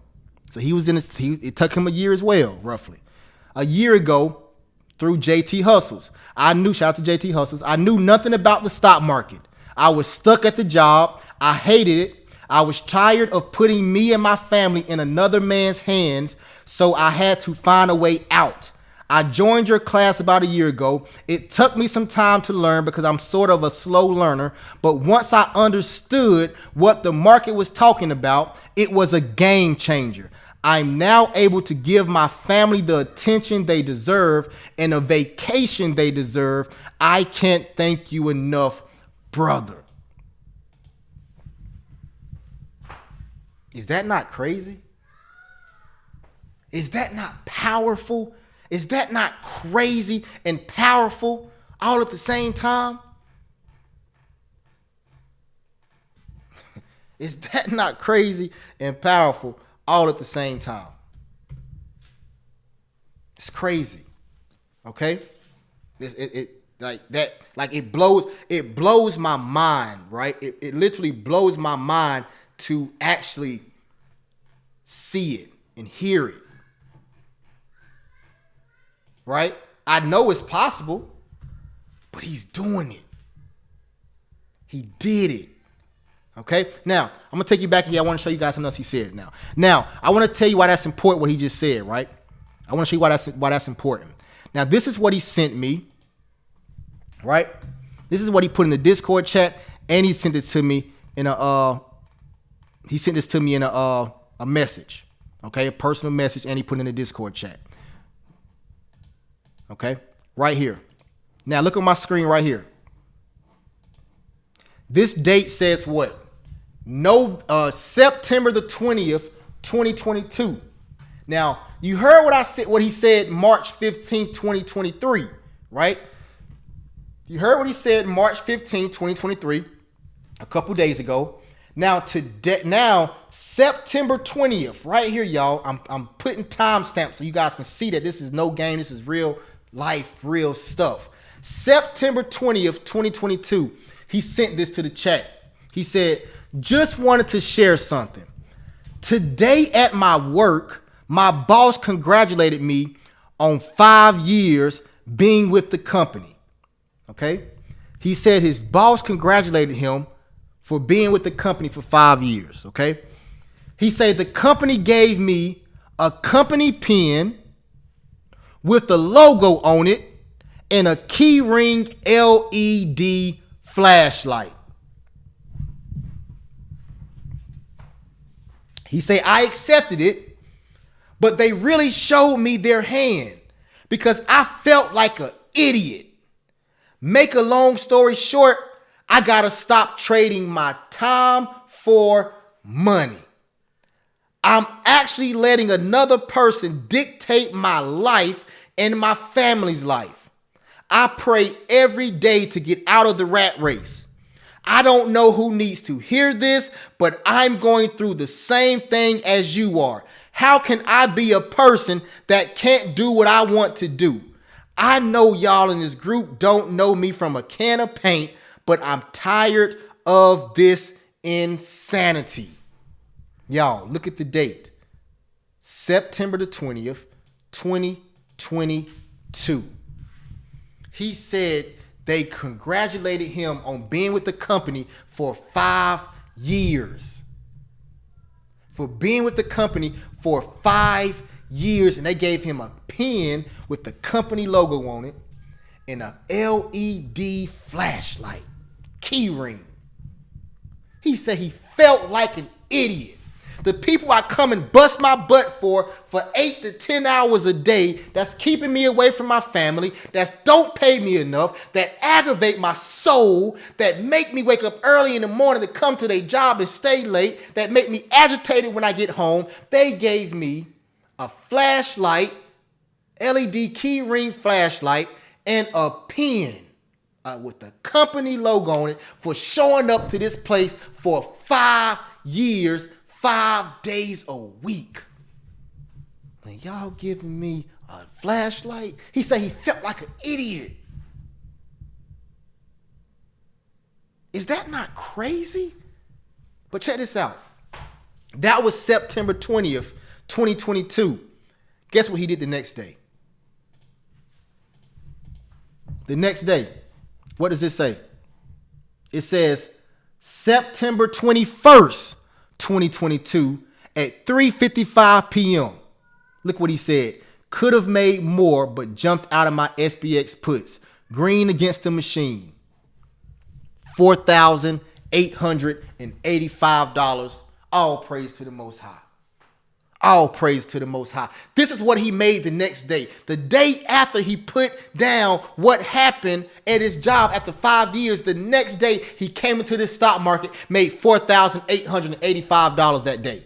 So it took him a year as well, roughly. A year ago through JT Hustles. Shout out to JT Hustles. I knew nothing about the stock market. I was stuck at the job. I hated it. I was tired of putting me and my family in another man's hands, so I had to find a way out. I joined your class about a year ago. It took me some time to learn because I'm sort of a slow learner, but once I understood what the market was talking about, it was a game changer. I'm now able to give my family the attention they deserve and a vacation they deserve. I can't thank you enough, brother. Is that not crazy? Is that not powerful? Is that not crazy and powerful all at the same time? Is that not crazy and powerful all at the same time? It's crazy. Okay? It blows my mind, right? It literally blows my mind to actually see it and hear it. Right? I know it's possible, but he's doing it. He did it. Okay? Now, I'm going to take you back here. I want to show you guys something else he said now. Now, I want to tell you why that's important, what he just said, right? I want to show you why that's important. Now, this is what he sent me, right? This is what he put in the Discord chat, and he sent it to me in a message, okay? A personal message, and he put it in the Discord chat. Okay, right here. Now look at my screen right here. This date says what? September the 20th, 2022. Now, you heard what he said March 15th, 2023, right? You heard what he said March 15th, 2023, a couple days ago. Now September 20th, right here, y'all. I'm putting timestamps so you guys can see that this is no game. This is real life, real stuff. September 20th, 2022, he sent this to the chat. He said, just wanted to share something. Today at my work, my boss congratulated me on 5 years being with the company. Okay? He said his boss congratulated him for being with the company for 5 years. Okay? He said the company gave me a company pen with the logo on it and a keyring LED flashlight. He said, I accepted it, but they really showed me their hand because I felt like an idiot. Make a long story short, I got to stop trading my time for money. I'm actually letting another person dictate my life and my family's life. I pray every day to get out of the rat race. I don't know who needs to hear this, but I'm going through the same thing as you are. How can I be a person that can't do what I want to do? I know y'all in this group don't know me from a can of paint, but I'm tired of this insanity. Y'all, look at the date. September the 20th, 2022. He said they congratulated him on being with the company for 5 years. for being with the company for 5 years, and they gave him a pen with the company logo on it and a LED flashlight, key ring. He said he felt like an idiot. The people I come and bust my butt for 8 to 10 hours a day, that's keeping me away from my family, that don't pay me enough, that aggravate my soul, that make me wake up early in the morning to come to their job and stay late, that make me agitated when I get home. They gave me a flashlight, LED key ring flashlight, and a pen with the company logo on it for showing up to this place for 5 years, 5 days a week. And y'all giving me a flashlight? He said he felt like an idiot. Is that not crazy? But check this out. That was September 20th, 2022. Guess what he did the next day? The next day, what does it say? It says September 21st, 2022 at 3:55 p.m. Look what he said. Could have made more, but jumped out of my SPX puts. Green against the machine. $4,885. All praise to the Most High. All praise to the Most High. This is what he made the next day. The day after he put down what happened at his job after 5 years, the next day he came into this stock market, made $4,885 that day.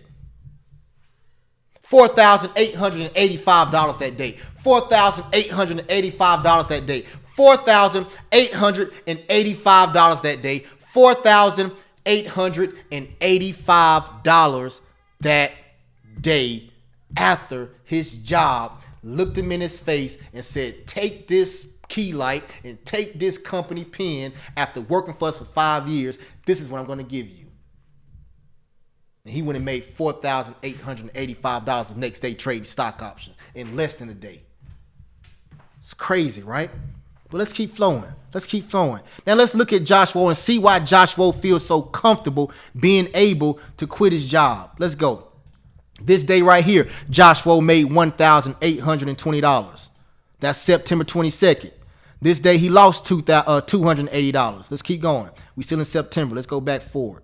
$4,885 that day. $4,885 that day. $4,885 that day. $4,885 that day after his job looked him in his face and said, take this key light and take this company pen after working for us for 5 years. This is what I'm going to give you. And he went and made $4,885 the next day trading stock options in less than a day. It's crazy, right? But let's keep flowing. Let's keep flowing. Now let's look at Joshua and see why Joshua feels so comfortable being able to quit his job. Let's go. This day right here, Joshua made $1,820. That's September 22nd. This day he lost $280. Let's keep going. We still in September. Let's go back forward.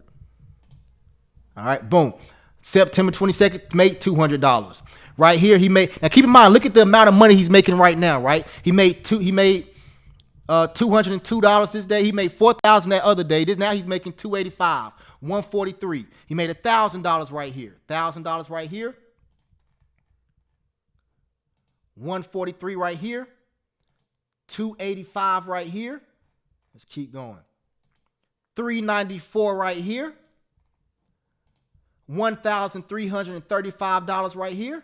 All right, boom. September 22nd, made $200. Right here, he made. Now keep in mind, look at the amount of money he's making right now. Right, he made $202 this day. He made $4,000 that other day. Now he's making $285. $143. He made $1,000 right here. $1,000 right here. $143 right here. $285 right here. Let's keep going. $394 right here. $1,335 right here.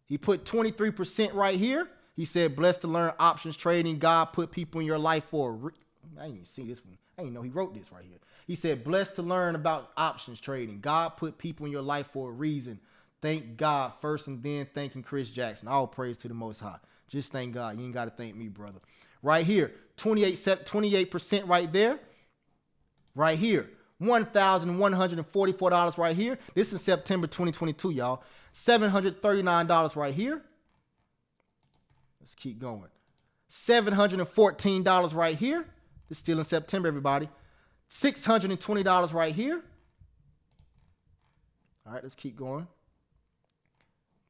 He put 23% right here. He said, blessed to learn options trading. God put people in your life for I didn't even see this one. I didn't know he wrote this right here. He said, blessed to learn about options trading. God put people in your life for a reason. Thank God first and then thanking Chris Jackson. All praise to the Most High. Just thank God. You ain't got to thank me, brother. Right here, 28% right there. Right here, $1,144 right here. This is September 2022, y'all. $739 right here. Let's keep going. $714 right here. It's still in September, everybody. $620 right here. All right, let's keep going.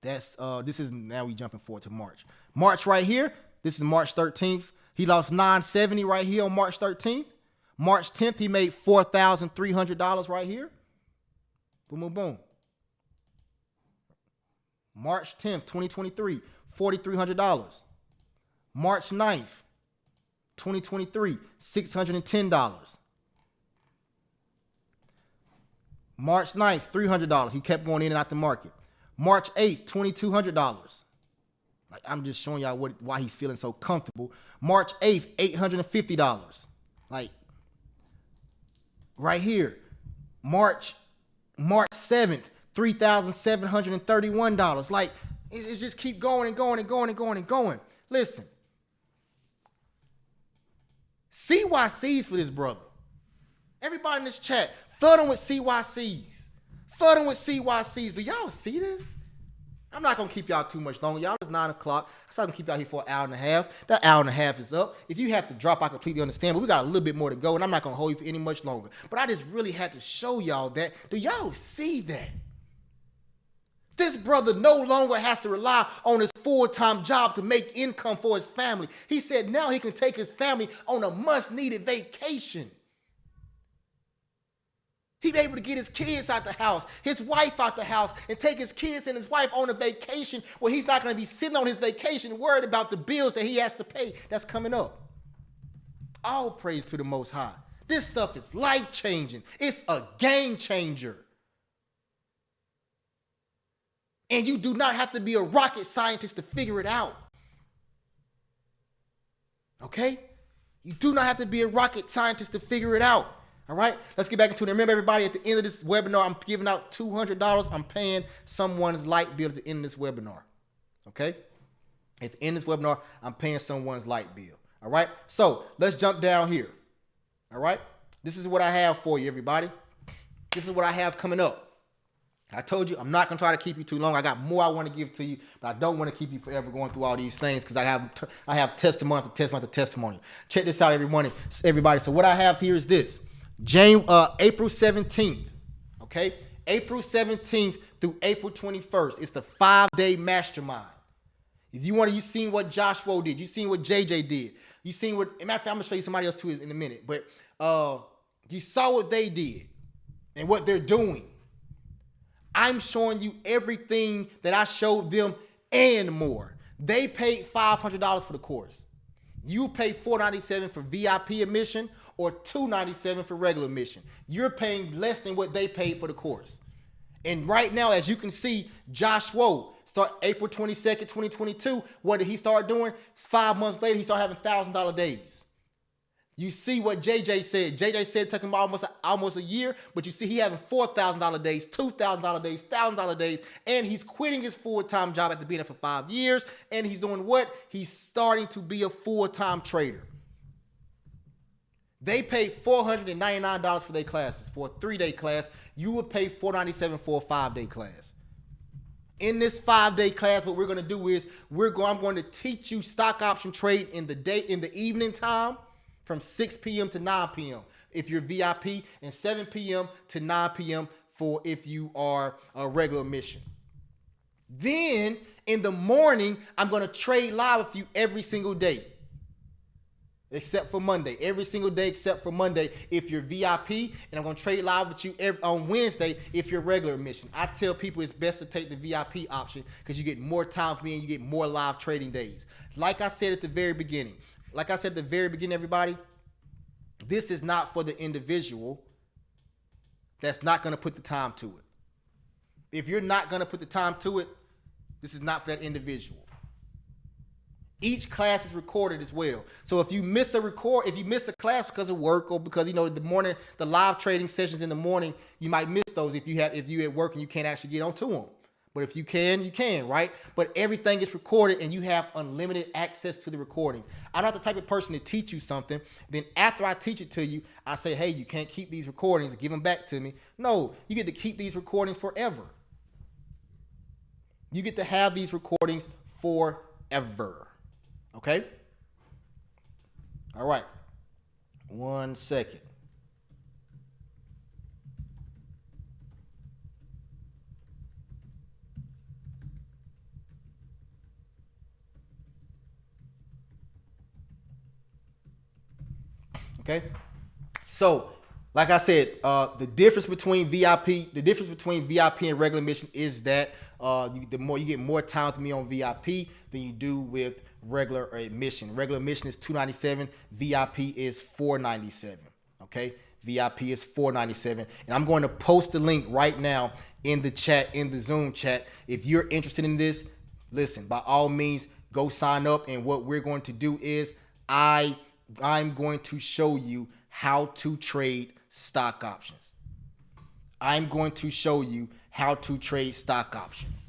This is now we jumping forward to March. March right here. This is March 13th. He lost $970 right here on March 13th. March 10th, he made $4,300 right here. Boom, boom, boom. March 10th, 2023, $4,300. March 9th, 2023, $610. March 9th, $300. He kept going in and out the market. March 8th, $2,200. Like, I'm just showing y'all why he's feeling so comfortable. March 8th, $850. Like, right here. March 7th, $3,731. Like, it's just keep going and going and going and going and going. Listen. CYCs for this brother. Everybody in this chat, flood them with CYCs. Flood them with CYCs. Do y'all see this? I'm not going to keep y'all too much longer. Y'all, it's 9 o'clock. So I can keep y'all here for an hour and a half. That hour and a half is up. If you have to drop, I completely understand. But we got a little bit more to go, and I'm not going to hold you for any much longer. But I just really had to show y'all that. Do y'all see that? This brother no longer has to rely on his full-time job to make income for his family. He said now he can take his family on a much-needed vacation. He's able to get his kids out the house, his wife out the house, and take his kids and his wife on a vacation where he's not going to be sitting on his vacation worried about the bills that he has to pay that's coming up. All praise to the Most High. This stuff is life-changing. It's a game changer. And you do not have to be a rocket scientist to figure it out. Okay? You do not have to be a rocket scientist to figure it out. All right? Let's get back into it. Remember, everybody, at the end of this webinar, I'm giving out $200. I'm paying someone's light bill at the end of this webinar. Okay? At the end of this webinar, I'm paying someone's light bill. All right? So let's jump down here. All right? This is what I have for you, everybody. This is what I have coming up. I told you I'm not going to try to keep you too long. I got more I want to give to you, but I don't want to keep you forever going through all these things because I have testimony after testimony after testimony. Check this out, everybody. So what I have here is this. April 17th, okay? April 17th through April 21st. It's the 5-day mastermind. If you want to, you seen what Joshua did. You seen what JJ did. You seen what, matter of fact, I'm going to show you somebody else too in a minute. But you saw what they did and what they're doing. I'm showing you everything that I showed them and more. They paid $500 for the course. You pay $497 for VIP admission or $297 for regular admission. You're paying less than what they paid for the course. And right now, as you can see, Joshua start April 22nd, 2022. What did he start doing? 5 months later, he started having $1,000 days. You see what JJ said. JJ said it took him almost a year, but you see he having $4,000 days, $2,000 days, $1,000 days, and he's quitting his full-time job after being there for 5 years, and he's doing what? He's starting to be a full-time trader. They paid $499 for their classes. For a 3-day class, you would pay $497 for a 5-day class. In this 5-day class, what we're going to do is I'm going to teach you stock option trade in the evening time, from 6 p.m. to 9 p.m. if you're VIP, and 7 p.m. to 9 p.m. for if you are a regular admission. Then in the morning, I'm going to trade live with you every single day, except for Monday. Every single day except for Monday if you're VIP, and I'm going to trade live with you on Wednesday if you're regular admission. I tell people it's best to take the VIP option because you get more time for me and you get more live trading days. Like I said at the very beginning, everybody, this is not for the individual that's not going to put the time to it. If you're not going to put the time to it, this is not for that individual. Each class is recorded as well. So if you miss a class because of work or because the live trading sessions in the morning, you might miss those if you at work and you can't actually get onto them. But if you can, right? But everything is recorded and you have unlimited access to the recordings. I'm not the type of person to teach you something. Then after I teach it to you, I say, hey, you can't keep these recordings, give them back to me. No, you get to keep these recordings forever. You get to have these recordings forever. Okay? All right. 1 second. Okay, so like I said, the difference between VIP and regular admission is that you get more time with me on VIP than you do with regular admission. Regular admission is $297, VIP is $497. Okay, VIP is $497, and I'm going to post the link right now in the chat, in the Zoom chat. If you're interested in this, listen, by all means, go sign up. And what we're going to do is I'm going to show you how to trade stock options. I'm going to show you how to trade stock options.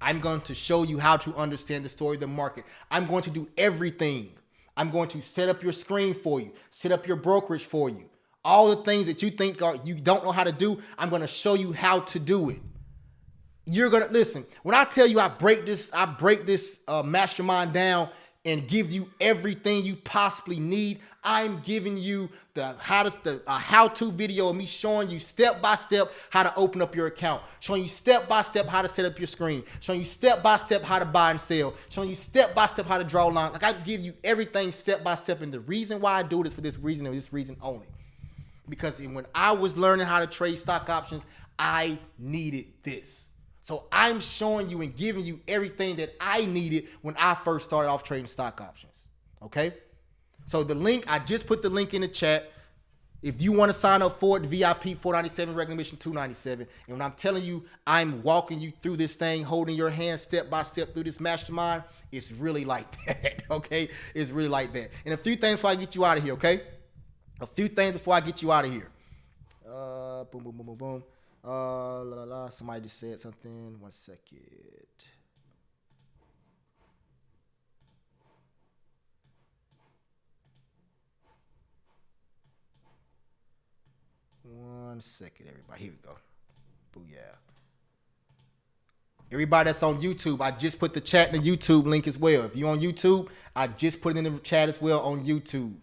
I'm going to show you how to understand the story of the market. I'm going to do everything. I'm going to set up your screen for you, set up your brokerage for you. All the things that you think you don't know how to do, I'm going to show you how to do it. You're going to listen. When I tell you I break this mastermind down and give you everything you possibly need, I'm giving you a how-to video of me showing you step by step how to open up your account, showing you step by step how to set up your screen, showing you step by step how to buy and sell, showing you step by step how to draw lines. Like I give you everything step by step, and the reason why I do it is for this reason and this reason only. Because when I was learning how to trade stock options, I needed this. So I'm showing you and giving you everything that I needed when I first started off trading stock options. Okay? So the link, I just put the link in the chat. If you want to sign up for it, VIP $497, regular admission $297. And when I'm telling you, I'm walking you through this thing, holding your hand step by step through this mastermind, it's really like that, okay? It's really like that. And a few things before I get you out of here, okay? A few things before I get you out of here. Boom, boom, boom, boom, boom. Somebody just said something. 1 second. One second, everybody. Here we go. Booyah. Everybody that's on YouTube, I just put the chat in the YouTube link as well. If you're on YouTube, I just put it in the chat as well on YouTube.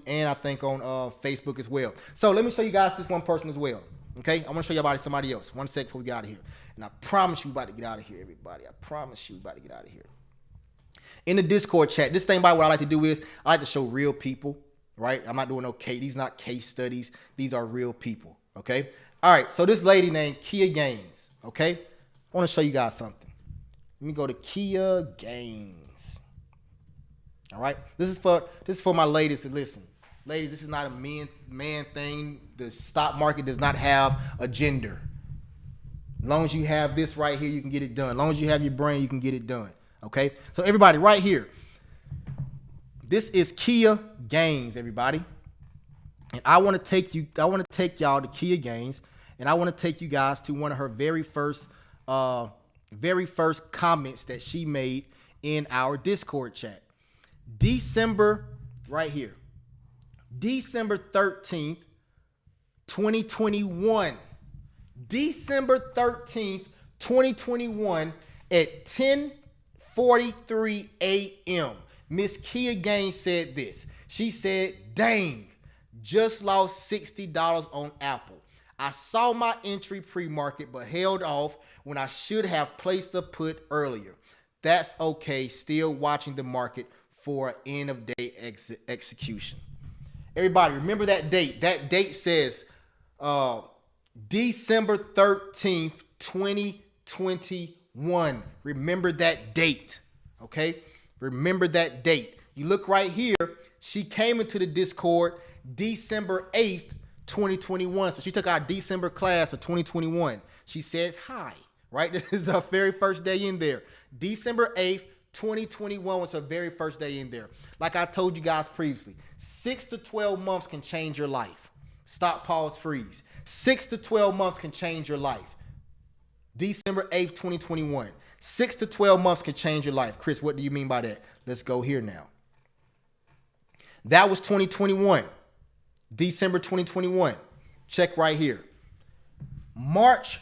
And I think on Facebook as well. So let me show you guys this one person as well. Okay, I want to show you about somebody else. 1 second before we get out of here. And I promise you about to get out of here, everybody. I promise you about to get out of here. In the Discord chat, this thing about what I like to do is I like to show real people, right? I'm not doing no case. These are not case studies. These are real people, okay? All right, so this lady named Kia Gaines, okay? I want to show you guys something. Let me go to Kia Gaines. All right, this is for my ladies to listen. Ladies, this is not a man thing. The stock market does not have a gender. As long as you have this right here, you can get it done. As long as you have your brain, you can get it done. Okay? So everybody right here, this is Kia Gaines, everybody. And I want to take y'all to Kia Gaines, and I want to take you guys to one of her very first comments that she made in our Discord chat. December 13th, 2021. December 13th, 2021 at 10:43 a.m. Miss Kia Gaines said this. She said, dang, just lost $60 on Apple. I saw my entry pre-market but held off when I should have placed a put earlier. That's okay, still watching the market for end of day execution. Everybody, remember that date. That date says December 13th, 2021. Remember that date, okay? Remember that date. You look right here. She came into the Discord December 8th, 2021. So she took our December class of 2021. She says hi, right? This is the very first day in there. December 8th, 2021 was her very first day in there. Like I told you guys previously, 6 to 12 months can change your life. Stop, pause, freeze. 6 to 12 months can change your life. December 8th, 2021. 6 to 12 months can change your life. Chris, what do you mean by that? Let's go here now. That was 2021. December 2021. Check right here. March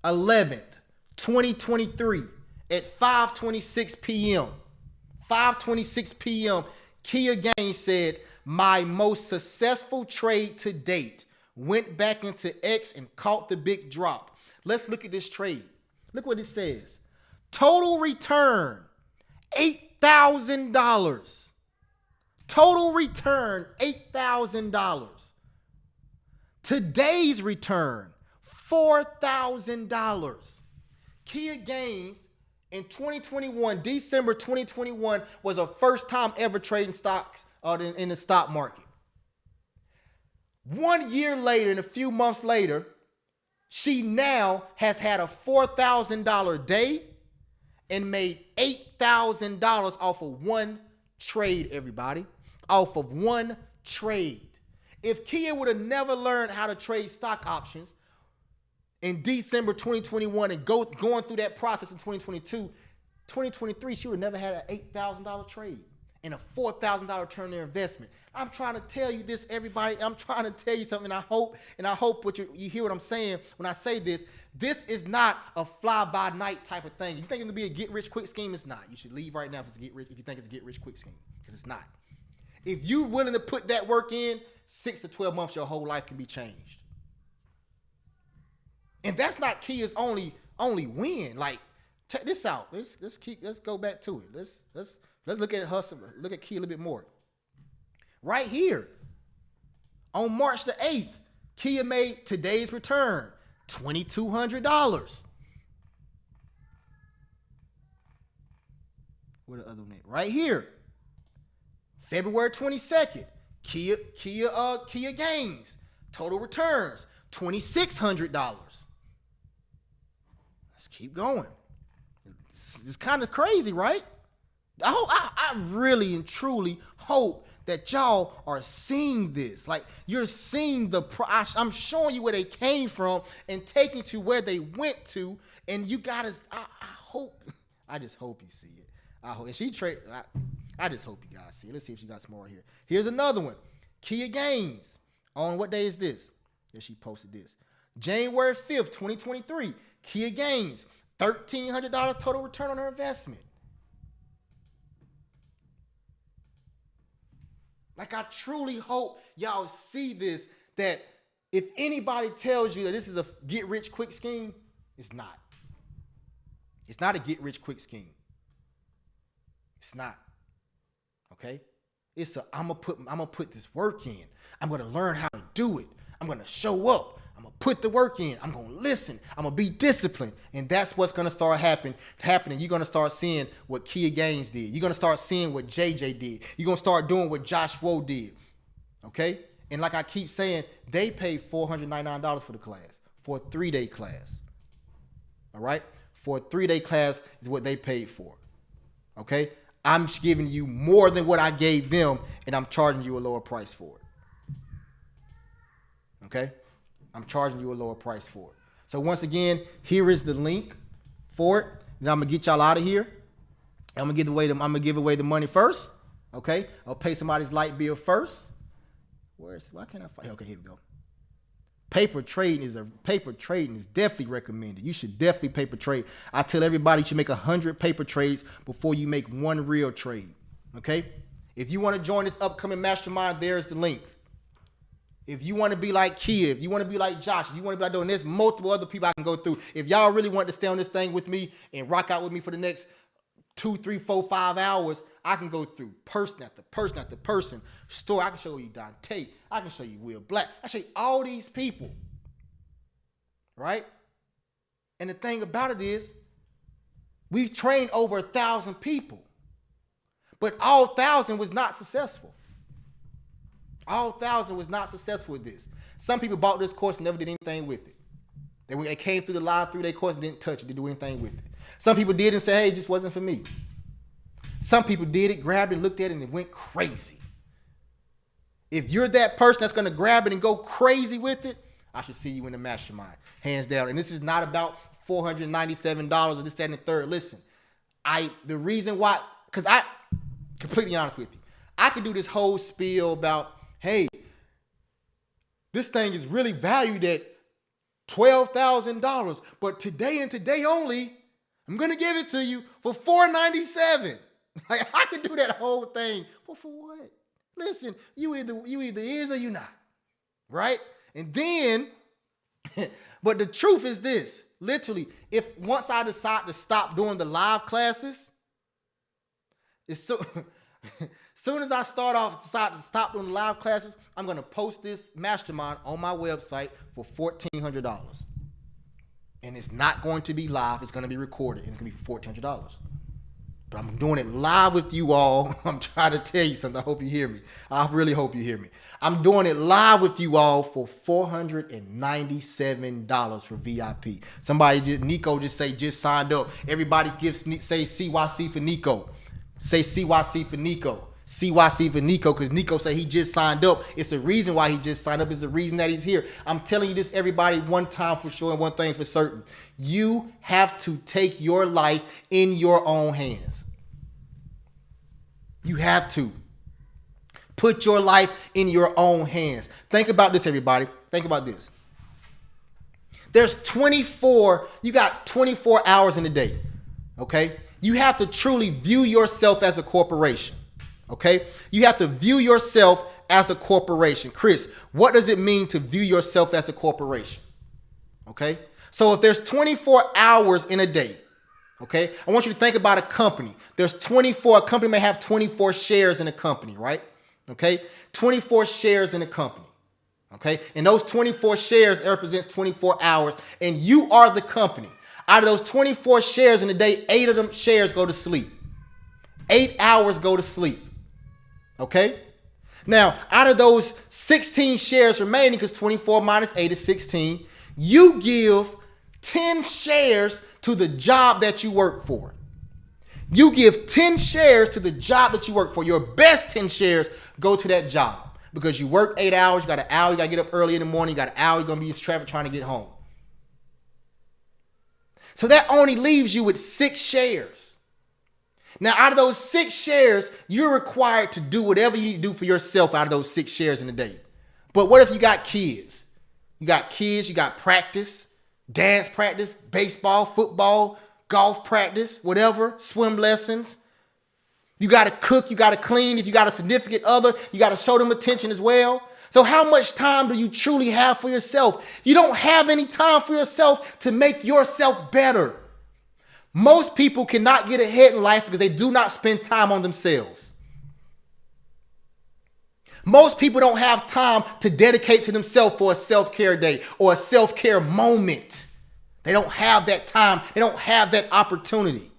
11th, 2023. At 5:26 p.m., 5:26 p.m., Kia Gaines said, my most successful trade to date. Went back into X and caught the big drop. Let's look at this trade. Look what it says. Total return, $8,000. Total return, $8,000. Today's return, $4,000. Kia Gaines in 2021, December 2021, was her first time ever trading stocks in the stock market. 1 year later and a few months later, she now has had a $4,000 day and made $8,000 off of one trade, everybody. Off of one trade. If Kia would have never learned how to trade stock options in December 2021 and going through that process in 2022, 2023, she would have never had an $8,000 trade. and a $4,000 return on their investment. I'm trying to tell you this, everybody. I'm trying to tell you something. I hope what you hear what I'm saying when I say this. This is not a fly-by-night type of thing. You think it's gonna be a get-rich-quick scheme? It's not. You should leave right now if it's a get-rich. If you think it's a get-rich-quick scheme, because it's not. If you're willing to put that work in, 6 to 12 months, your whole life can be changed. And that's not Kia's only win. Like, check this out. Let's go back to it. Let's look at hustle. Look at Kia a little bit more. Right here, on March the 8th, Kia made today's return, $2,200. Where the other one at? Right here, February 22nd, Kia gains, total returns, $2,600. Let's keep going. It's kind of crazy, right? I really and truly hope that y'all are seeing this. Like, you're seeing I'm showing you where they came from and taking to where they went to. And you gotta, I just hope you see it. I just hope you guys see it. Let's see if she got some more here. Here's another one. Kia gains. On what day is this? Yeah, she posted this. January 5th, 2023. Kia gains. $1,300 total return on her investment. Like, I truly hope y'all see this, that if anybody tells you that this is a get-rich-quick scheme, it's not. It's not a get-rich-quick scheme. It's not. Okay? It's I'm gonna put this work in. I'm gonna learn how to do it. I'm gonna show up. I'm gonna put the work in. I'm gonna listen. I'm gonna be disciplined. And that's what's gonna start happening. You're gonna start seeing what Kia Gaines did. You're gonna start seeing what JJ did. You're gonna start doing what Josh Woe did. Okay? And like I keep saying, they paid $499 for the class, for a 3-day class. All right? For a 3-day class is what they paid for. Okay? I'm giving you more than what I gave them, and I'm charging you a lower price for it. Okay? I'm charging you a lower price for it. So once again, here is the link for it. Then I'm gonna get y'all out of here. I'm gonna give away the money first. Okay? I'll pay somebody's light bill first. Why can't I find? Okay, here we go. Paper trading is definitely recommended. You should definitely paper trade. I tell everybody you should make 100 paper trades before you make one real trade. Okay? If you want to join this upcoming mastermind, there's the link. If you want to be like Kia, if you want to be like Josh, if you want to be like Doe, and there's multiple other people I can go through. If y'all really want to stay on this thing with me and rock out with me for the next 2, 3, 4, 5 hours, I can go through person after person after person. Story, I can show you Dante. I can show you Will Black. I can show you all these people. Right? And the thing about it is, we've trained over 1,000 people. But all 1,000 was not successful. All 1,000 was not successful with this. Some people bought this course and never did anything with it. They came through the live 3-day course and didn't touch it, didn't do anything with it. Some people did and said, hey, it just wasn't for me. Some people did it, grabbed it, looked at it, and it went crazy. If you're that person that's going to grab it and go crazy with it, I should see you in the mastermind, hands down. And this is not about $497 or this, that, and the third. Listen, the reason why, because I, completely honest with you, I could do this whole spiel about, hey, this thing is really valued at $12,000, but today and today only, I'm going to give it to you for $497. Like, I could do that whole thing. But for what? Listen, you either is or you not. Right? And then, but the truth is this. Literally, if once I decide to stop doing the live classes, it's so soon as I decide to stop doing the live classes, I'm going to post this mastermind on my website for $1,400. And it's not going to be live. It's going to be recorded. And it's going to be for $1,400. But I'm doing it live with you all. I'm trying to tell you something. I hope you hear me. I really hope you hear me. I'm doing it live with you all for $497 for VIP. Nico just signed up. Everybody say CYC for Nico. Say CYC for Nico. CYC for Nico, because Nico said he just signed up. It's the reason why he just signed up. It's the reason that he's here. I'm telling you this, everybody, one time for sure and one thing for certain. You have to take your life in your own hands. You have to. Put your life in your own hands. Think about this, everybody. Think about this. You got 24 hours in a day, okay? You have to truly view yourself as a corporation, okay? You have to view yourself as a corporation. Chris, what does it mean to view yourself as a corporation? Okay? So if there's 24 hours in a day, okay? I want you to think about a company. A company may have 24 shares in a company, right? Okay? 24 shares in a company. Okay? And those 24 shares represents 24 hours, and you are the company. Out of those 24 shares in a day, 8 of them shares go to sleep. 8 hours go to sleep. Okay? Now, out of those 16 shares remaining, because 24 minus 8 is 16, you give 10 shares to the job that you work for. You give 10 shares to the job that you work for. Your best 10 shares go to that job. Because you work 8 hours, you got an hour, you got to get up early in the morning, you got an hour, you're going to be in traffic trying to get home. So that only leaves you with 6 shares. Now, out of those 6 shares, you're required to do whatever you need to do for yourself out of those 6 shares in a day. But what if you got kids? You got practice, dance practice, baseball, football, golf practice, whatever, swim lessons. You got to cook, you got to clean. If you got a significant other, you got to show them attention as well. So how much time do you truly have for yourself? You don't have any time for yourself to make yourself better. Most people cannot get ahead in life because they do not spend time on themselves. Most people don't have time to dedicate to themselves for a self-care day or a self-care moment. They don't have that time. They don't have that opportunity.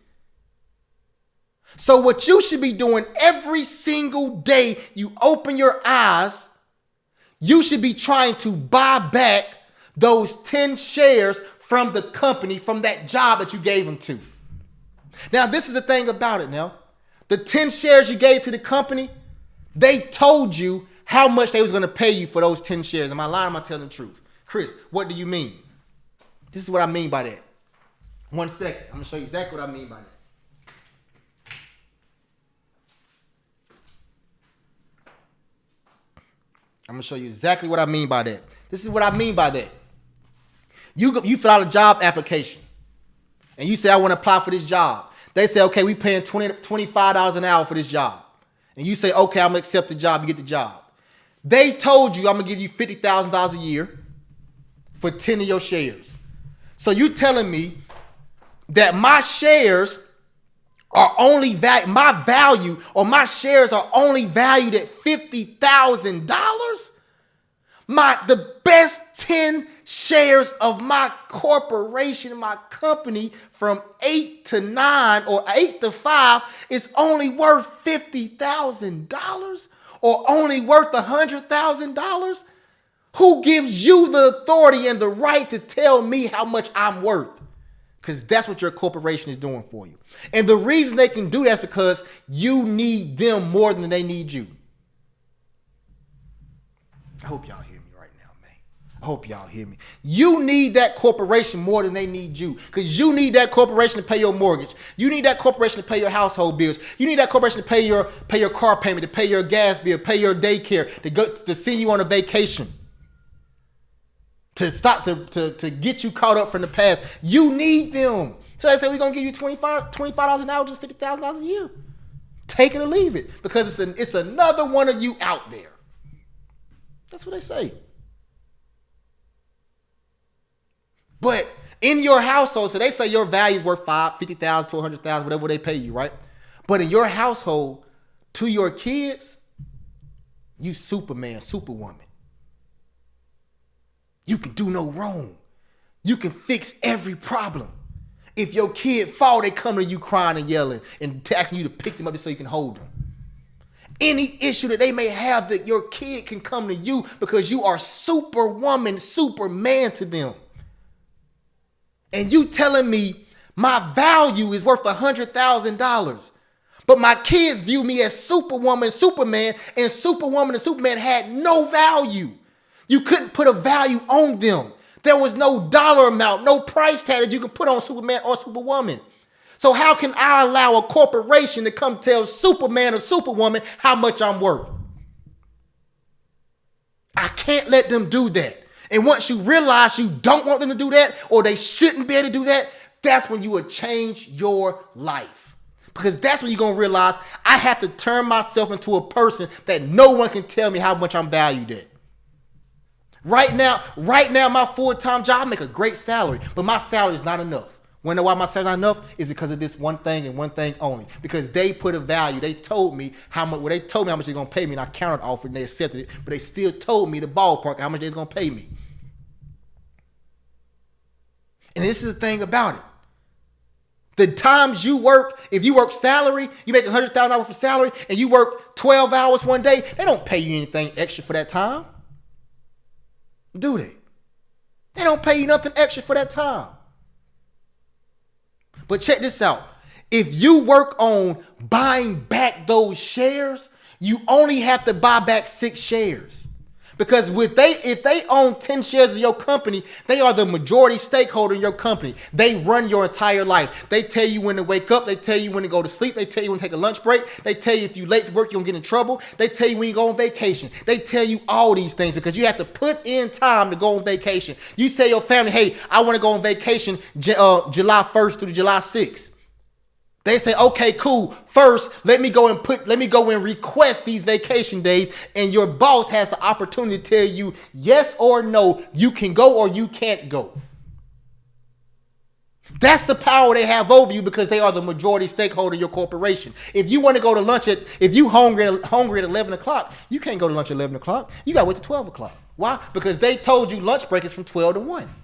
So what you should be doing every single day you open your eyes, you should be trying to buy back those 10 shares from the company, from that job that you gave them to. Now, this is the thing about it now. The 10 shares you gave to the company, they told you how much they was going to pay you for those 10 shares. Am I lying? Am I telling the truth? Chris, what do you mean? This is what I mean by that. 1 second. I'm going to show you exactly what I mean by that. I'm going to show you exactly what I mean by that. This is what I mean by that. You fill out a job application and you say, I want to apply for this job. They say, okay, we paying $25 an hour for this job. And you say, okay, I'm going to accept the job. You get the job. They told you, I'm going to give you $50,000 a year for 10 of your shares. So you telling me that my shares are only my value, or my shares are only valued at $50,000? The best 10 shares of my corporation, my company, from 8 to 9 or 8 to 5 is only worth $50,000 or only worth $100,000? Who gives you the authority and the right to tell me how much I'm worth? Because that's what your corporation is doing for you. And the reason they can do that is because you need them more than they need you. I hope y'all hear me right now, man. I hope y'all hear me. You need that corporation more than they need you. Because you need that corporation to pay your mortgage. You need that corporation to pay your household bills. You need that corporation to pay your car payment, to pay your gas bill, pay your daycare, to send you on a vacation. To get you caught up from the past. You need them. So they say, we're going to give you $25 an hour, just $50,000 a year. Take it or leave it. Because it's another one of you out there. That's what they say. But in your household, so they say your value is worth $50,000 to $100,000, whatever they pay you, right? But in your household, to your kids, you Superman, Superwoman. You can do no wrong. You can fix every problem. If your kid fall, they come to you crying and yelling and asking you to pick them up so you can hold them. Any issue that they may have, that your kid can come to you because you are Superwoman, Superman to them. And you telling me my value is worth $100,000. But my kids view me as Superwoman, Superman, and Superwoman and Superman had no value. You couldn't put a value on them. There was no dollar amount, no price tag that you could put on Superman or Superwoman. So how can I allow a corporation to come tell Superman or Superwoman how much I'm worth? I can't let them do that. And once you realize you don't want them to do that, or they shouldn't be able to do that, that's when you will change your life. Because that's when you're going to realize I have to turn myself into a person that no one can tell me how much I'm valued at. Right now, my full-time job, I make a great salary, but my salary is not enough. Want to know why my salary is not enough? It's because of this one thing and one thing only. Because they put a value. They told me how much. Well, they told me how much they're gonna pay me, and I countered offer and they accepted it. But they still told me the ballpark how much they're gonna pay me. And this is the thing about it. The times you work, if you work salary, you make $100,000 for salary, and you work 12 hours one day, they don't pay you anything extra for that time. Do they? They don't pay you nothing extra for that time. But check this out. If you work on buying back those shares, you only have to buy back 6 shares. Because if they own 10 shares of your company, they are the majority stakeholder in your company. They run your entire life. They tell you when to wake up. They tell you when to go to sleep. They tell you when to take a lunch break. They tell you if you're late for work, you're going to get in trouble. They tell you when you go on vacation. They tell you all these things because you have to put in time to go on vacation. You say to your family, hey, I want to go on vacation July 1st through July 6th. They say, okay, cool. First, let me go and request these vacation days. And your boss has the opportunity to tell you yes or no, you can go or you can't go. That's the power they have over you because they are the majority stakeholder in your corporation. If you want to go to lunch if you hungry at 11 o'clock, you can't go to lunch at 11 o'clock. You got to wait till 12 o'clock. Why? Because they told you lunch break is from 12 to 1.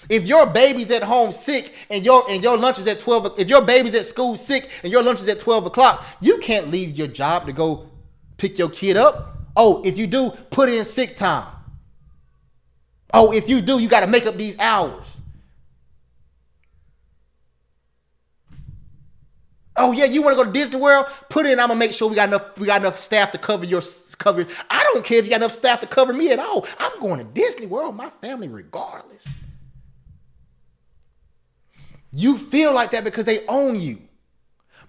If your baby's at home sick and your lunch is at 12, if your baby's at school sick and your lunch is at 12 o'clock, you can't leave your job to go pick your kid up. Oh, if you do, put in sick time. Oh, if you do, you got to make up these hours. Oh yeah, you want to go to Disney World? Put in. I'm gonna make sure we got enough staff to cover your cover. I don't care if you got enough staff to cover me at all. I'm going to Disney World, my family, regardless. You feel like that because they own you.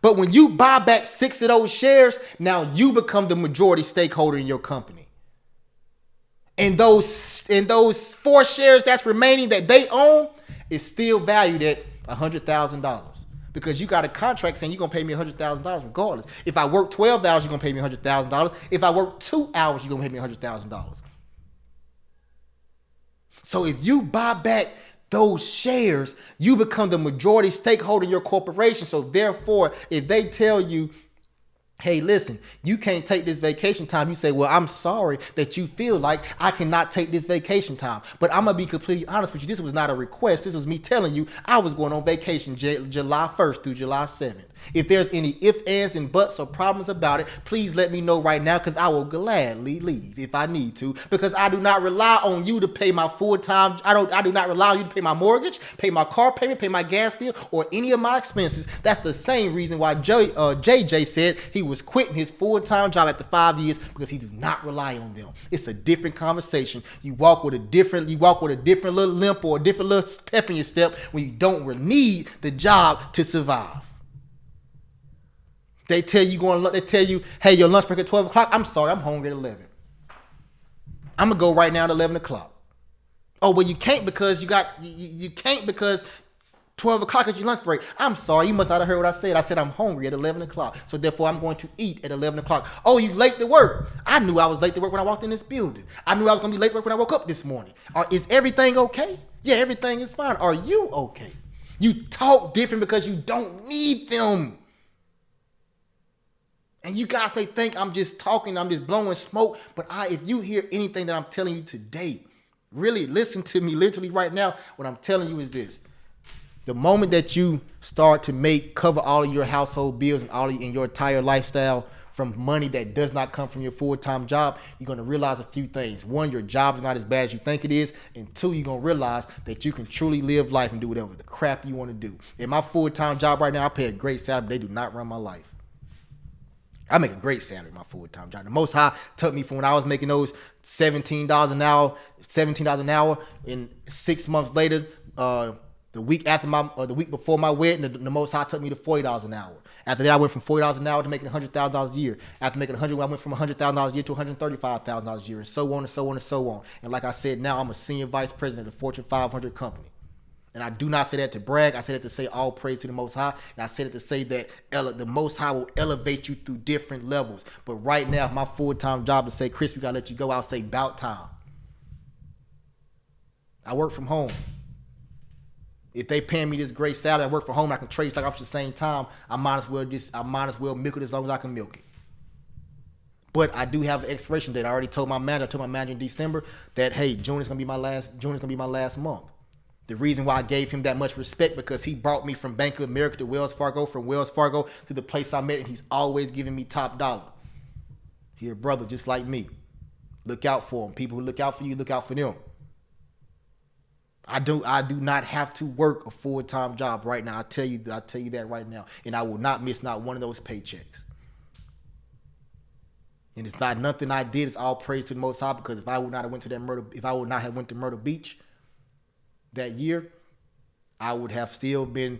But when you buy back 6 of those shares, now you become the majority stakeholder in your company. And those 4 shares that's remaining that they own is still valued at $100,000. Because you got a contract saying you're going to pay me $100,000 regardless. If I work 12 hours, you're going to pay me $100,000. If I work 2 hours, you're going to pay me $100,000. So if you buy back those shares, you become the majority stakeholder in your corporation. So therefore, if they tell you, hey, listen, you can't take this vacation time. You say, well, I'm sorry that you feel like I cannot take this vacation time. But I'm going to be completely honest with you. This was not a request. This was me telling you I was going on vacation July 1st through July 7th. If there's any ifs, ands, and buts or problems about it, please let me know right now because I will gladly leave if I need to. Because I do not rely on you to pay my full-time. I do not rely on you to pay my mortgage, pay my car payment, pay my gas bill, or any of my expenses. That's the same reason why JJ said he was quitting his full-time job after 5 years because he do not rely on them. It's a different conversation. You walk with a different little limp or a different little pep in your step when you don't really need the job to survive. They tell you, hey, your lunch break at 12 o'clock. I'm sorry, I'm hungry at 11. I'm gonna go right now at 11 o'clock. Oh, well, you can't because you can't because 12 o'clock is your lunch break. I'm sorry, you must not have heard what I said. I said I'm hungry at 11 o'clock. So therefore, I'm going to eat at 11 o'clock. Oh, you late to work. I knew I was late to work when I walked in this building. I knew I was gonna be late to work when I woke up this morning. Is everything okay? Yeah, everything is fine. Are you okay? You talk different because you don't need them. And you guys may think I'm just talking, I'm just blowing smoke, but if you hear anything that I'm telling you today, really listen to me literally right now. What I'm telling you is this. The moment that you start to cover all of your household bills and in your entire lifestyle from money that does not come from your full-time job, you're going to realize a few things. One, your job is not as bad as you think it is. And 2, you're going to realize that you can truly live life and do whatever the crap you want to do. In my full-time job right now, I pay a great salary, but they do not run my life. I make a great salary in my full-time job. The Most High took me from when I was making those $17 an hour, and 6 months later, the The week after the week before my wedding, the Most High took me to $40 an hour. After that, I went from $40 an hour to making $100,000 a year. After making I went from $100,000 a year to $135,000 a year, and so on and so on and so on. And like I said, now I'm a senior vice president of a Fortune 500 company. And I do not say that to brag. I say that to say all praise to the Most High. And I say it to say that the Most High will elevate you through different levels. But right now, if my full-time job is say, Chris, we got to let you go, I'll say about time. I work from home. If they paying me this great salary, I work from home, I can trade stock options at the same time. I might as well milk it as long as I can milk it. But I do have an expiration date. I already told my manager in December that, hey, June is gonna be my last month. The reason why I gave him that much respect because he brought me from Bank of America to Wells Fargo, from Wells Fargo to the place I'm at, and he's always giving me top dollar. He a brother just like me. Look out for him. People who look out for you, look out for them. I do not have to work a full-time job right now. I tell you that right now, and I will not miss not one of those paychecks. And it's not nothing I did. It's all praise to the Most High because if I would not have went to Myrtle Beach that year, I would have still been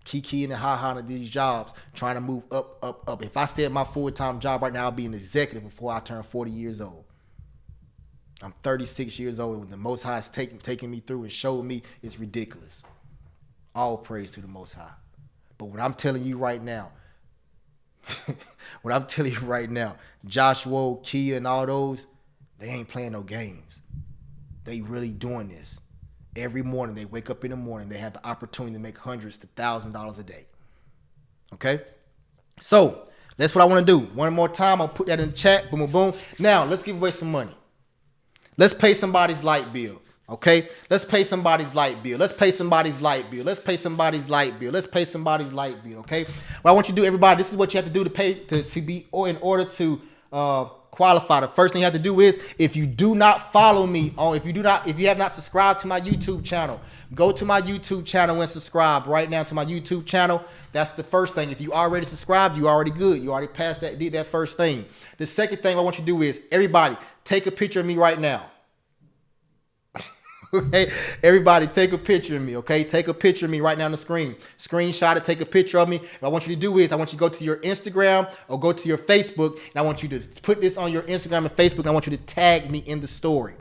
kikiing and ha-ha at these jobs, trying to move up. If I stay at my full-time job right now, I'll be an executive before I turn 40 years old. I'm 36 years old, and when the Most High is taking me through and showed me, it's ridiculous. All praise to the Most High. But what I'm telling you right now, Joshua, Kia, and all those, they ain't playing no games. They really doing this. Every morning, they wake up in the morning, they have the opportunity to make hundreds to $1,000s a day. Okay? So, that's what I want to do. One more time, I'll put that in the chat. Boom, boom, boom. Now, let's give away some money. Let's pay somebody's light bill. Okay? Let's pay somebody's light bill. Let's pay somebody's light bill. Let's pay somebody's light bill. Let's pay somebody's light bill. Okay? What I want you to do, everybody, this is what you have to do to pay to be, or in order to qualify. The first thing you have to do is, if you do not follow me on, if you have not subscribed to my YouTube channel, go to my YouTube channel and subscribe right now to my YouTube channel. That's the first thing. If you already subscribed, you already good. You already passed that, did that first thing. The second thing I want you to do is, everybody, take a picture of me right now. Okay, everybody, take a picture of me. Okay, take a picture of me right now on the screen. Screenshot it. Take a picture of me. What I want you to do is, I want you to go to your Instagram or go to your Facebook, and I want you to put this on your Instagram and Facebook. And I want you to tag me in the story.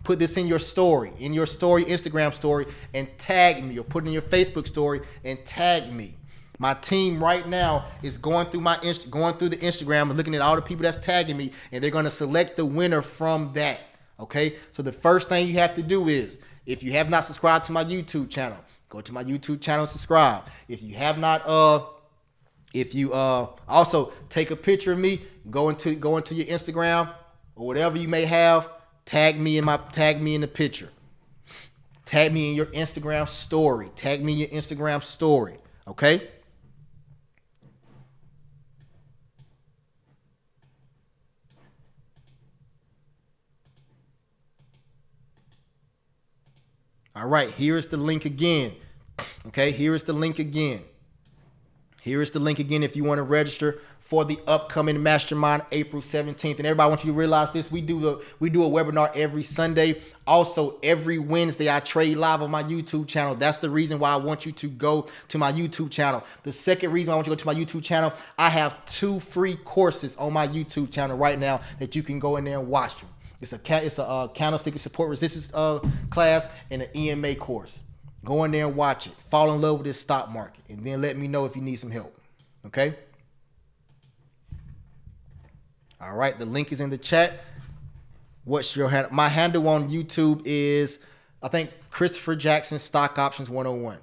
Put this in your story, Instagram story, and tag me, or put it in your Facebook story and tag me. My team right now is going through the Instagram and looking at all the people that's tagging me, and they're going to select the winner from that. Okay, so the first thing you have to do is, if you have not subscribed to my YouTube channel, go to my YouTube channel and subscribe. If you have not, also take a picture of me, go into your Instagram or whatever you may have, tag me in the picture. Tag me in your Instagram story. Tag me in your Instagram story. Okay. All right, here is the link again. Okay, here is the link again. Here is the link again if you want to register for the upcoming Mastermind April 17th. And everybody, I want you to realize this. We do a webinar every Sunday. Also, every Wednesday, I trade live on my YouTube channel. That's the reason why I want you to go to my YouTube channel. The second reason I want you to go to my YouTube channel, I have 2 free courses on my YouTube channel right now that you can go in there and watch them. It's a candlestick support resistance class and an EMA course. Go in there and watch it. Fall in love with this stock market, and then let me know if you need some help. Okay? All right, the link is in the chat. What's your handle? My handle on YouTube is, I think, Christopher Jackson Stock Options 101.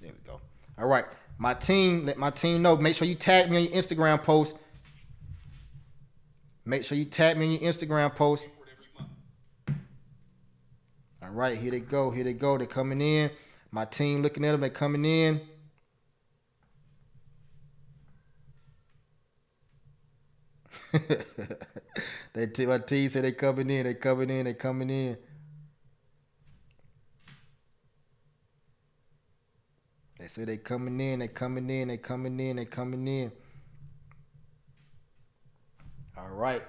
There we go. All right, my team, let my team know. Make sure you tag me on your Instagram post. Make sure you tag me in your Instagram post. All right, here they go. Here they go. They're coming in. My team looking at them. They're coming in. My team said they coming in. They coming in. They coming in. They say they coming in. They coming in. They coming in. They coming in. All right.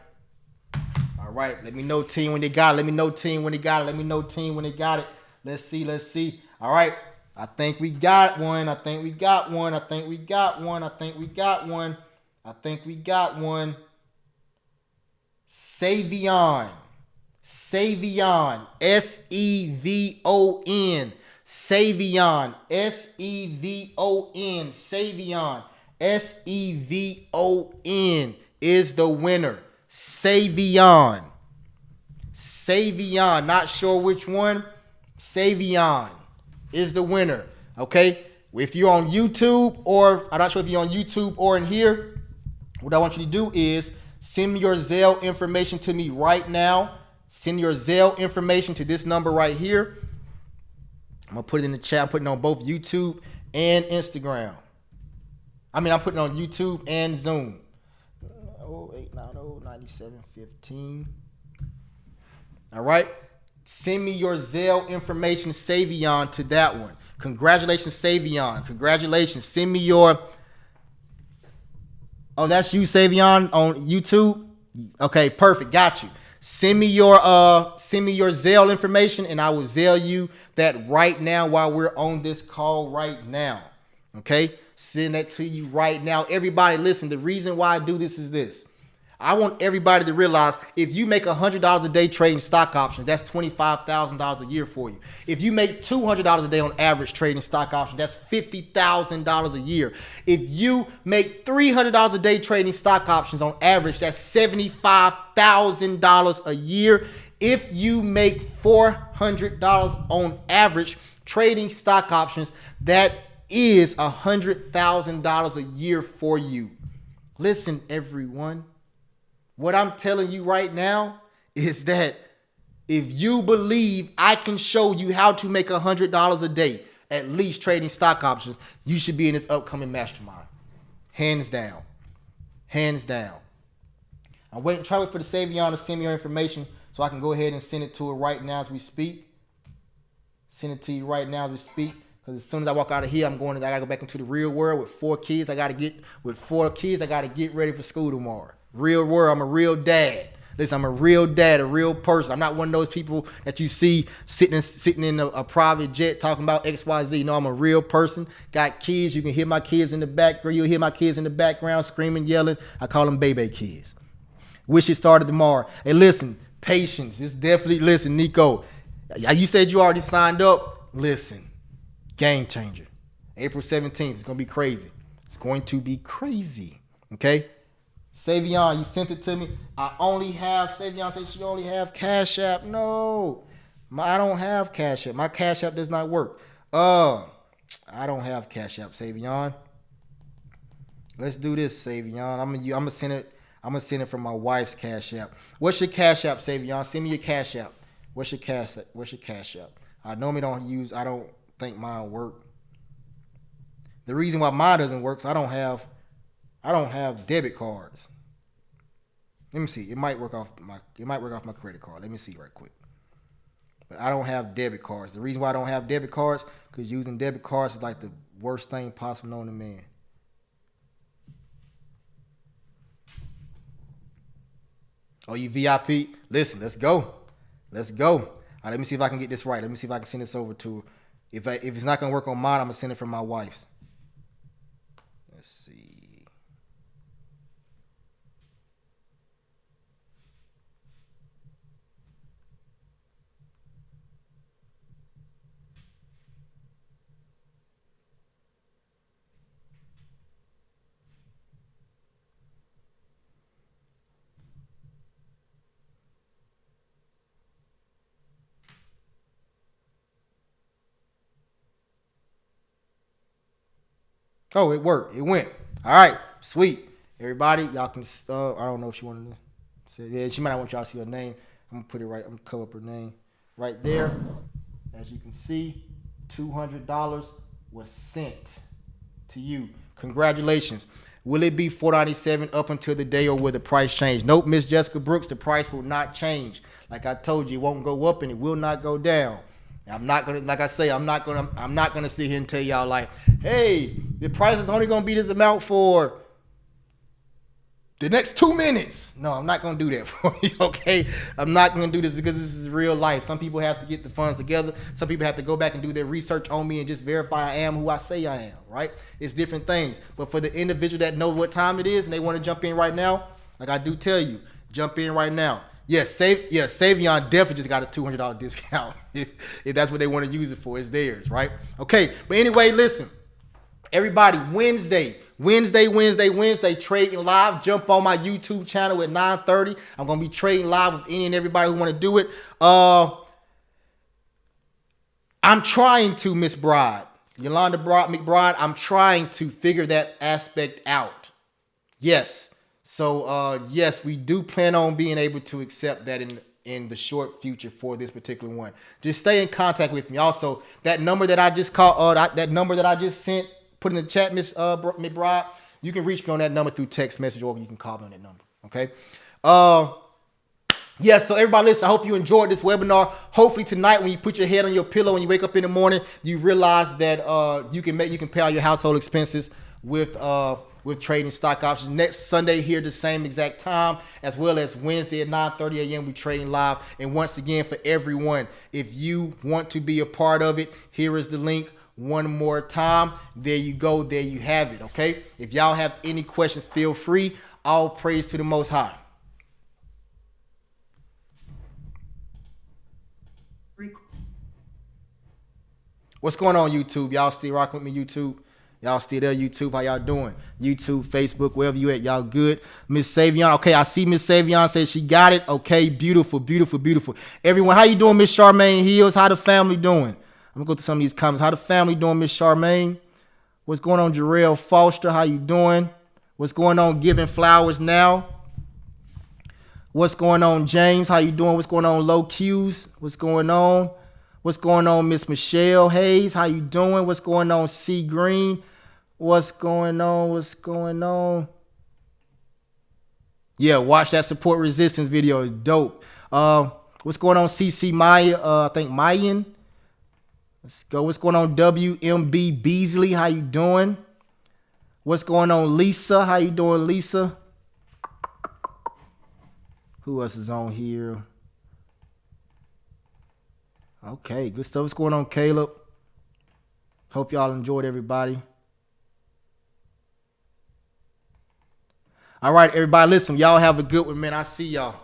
All right. Let me know, team, when they got it. Let me know, team, when they got it. Let me know, team, when they got it. Let's see. Let's see. All right. I think we got one. I think we got one. I think we got one. I think we got one. I think we got one. Savion. Savion. Sevon. Savion. Sevon. Savion. Sevon is the winner. Savion. Savion. Not sure which one. Savion is the winner. Okay? If you're on YouTube, or I'm not sure if you're on YouTube or in here, what I want you to do is send your Zelle information to me right now. Send your Zelle information to this number right here. I'm going to put it in the chat. I'm putting it on both YouTube and Instagram. I'm putting it on YouTube and Zoom. 0890-9715. All right. Send me your Zelle information, Savion, to that one. Congratulations, Savion. Congratulations. Send me your... Oh, that's you, Savion, on YouTube? Okay, perfect. Got you. Send me your Zelle information, and I will Zelle you that right now while we're on this call right now. Okay? Send that to you right now. Everybody, listen, the reason why I do this is this. I want everybody to realize if you make $100 a day trading stock options, that's $25,000 a year for you. If you make $200 a day on average trading stock options, that's $50,000 a year. If you make $300 a day trading stock options on average, that's $75,000 a year. If you make $400 on average trading stock options, that is $100,000 a year for you. Listen, everyone. What I'm telling you right now is that if you believe I can show you how to make $100 a day, at least trading stock options, you should be in this upcoming mastermind. Hands down. Hands down. I'm trying to wait for the Savion to send me your information so I can go ahead and send it to her right now as we speak. Send it to you right now as we speak. Because as soon as I walk out of here, I got to go back into the real world with 4 kids. I got to get ready for school tomorrow. Real world, I'm a real dad. Listen, I'm a real dad, a real person. I'm not one of those people that you see sitting in a private jet talking about XYZ. No, I'm a real person. Got kids. You can hear my kids in the background. You'll hear my kids in the background screaming, yelling. I call them baby kids. Wish it started tomorrow. Hey, listen, patience. It's definitely, listen, Nico. You said you already signed up. Listen, game changer. April 17th. It's going to be crazy. It's going to be crazy. Okay? Savion, you sent it to me. Savion said she only have Cash App. No, I don't have Cash App. My Cash App does not work. I don't have Cash App, Savion. Let's do this, Savion. I'm gonna send it from my wife's Cash App. What's your Cash App, Savion? Send me your Cash App. What's your Cash App? I normally I don't think mine work. The reason why mine doesn't work is I don't have debit cards. Let me see. It might work off my credit card. Let me see right quick. But I don't have debit cards. The reason why I don't have debit cards, because using debit cards is like the worst thing possible known to man. Oh, you VIP? Listen, let's go. Let's go. All right, let me see if I can get this right. Let me see if I can send this over to her. If it's not going to work on mine, I'm going to send it from my wife's. Let's see. Oh, it worked. It went. All right. Sweet. Everybody, y'all can, I don't know if she wanted to say, yeah, she might not want y'all to see her name. I'm going to put it right, I'm going to cover up her name right there. As you can see, $200 was sent to you. Congratulations. Will it be $4.97 up until the day, or will the price change? Nope, Miss Jessica Brooks, the price will not change. Like I told you, it won't go up and it will not go down. I'm not gonna, like I say, I'm not gonna sit here and tell y'all like, hey, the price is only gonna be this amount for the next 2 minutes. No, I'm not going to do that for you, okay? I'm not going to do this because this is real life. Some people have to get the funds together. Some people have to go back and do their research on me and just verify I am who I say I am, right? It's different things. But for the individual that knows what time it is and they want to jump in right now, like I do tell you, jump in right now. Yes, Savion definitely just got a $200 discount. if that's what they want to use it for, it's theirs, right? Okay, but anyway, listen. Everybody, Wednesday, trading live. Jump on my YouTube channel at 9:30. I'm going to be trading live with any and everybody who want to do it. I'm trying to, Miss Bride, Yolanda McBride, I'm trying to figure that aspect out. Yes. So, yes, we do plan on being able to accept that in the short future for this particular one. Just stay in contact with me. Also, that number that I just called, that number that I just sent, put in the chat, Miss McBride, you can reach me on that number through text message or you can call me on that number, okay? Yes, so everybody listen, I hope you enjoyed this webinar. Hopefully tonight when you put your head on your pillow and you wake up in the morning, you realize that you can pay all your household expenses with trading stock options. Next Sunday here the same exact time, as well as Wednesday at 9:30 a.m. we trading live. And once again, for everyone, if you want to be a part of it, here is the link one more time. There you go. There you have it. Okay. If y'all have any questions, feel free. All praise to the Most High. What's going on, YouTube? Y'all still rocking with me, YouTube? Y'all still there, YouTube? How y'all doing? YouTube, Facebook, wherever you at, y'all good? Miss Savion, okay, I see Miss Savion says she got it. Okay, beautiful, beautiful, beautiful. Everyone, how you doing, Miss Charmaine Hills? How the family doing? I'm gonna go through some of these comments. How the family doing, Miss Charmaine? What's going on, Jarrell Foster? How you doing? What's going on, Giving Flowers Now? What's going on, James? How you doing? What's going on, Low Q's? What's going on? What's going on, Miss Michelle Hayes? How you doing? What's going on, C Green? What's going on? What's going on? Yeah, watch that support resistance video. It's dope. What's going on, CC Maya? I think Mayan. Let's go. What's going on, WMB Beasley? How you doing? What's going on, Lisa? How you doing, Lisa? Who else is on here? Okay, good stuff. What's going on, Caleb? Hope y'all enjoyed, everybody. All right, everybody, listen. Y'all have a good one, man. I see y'all.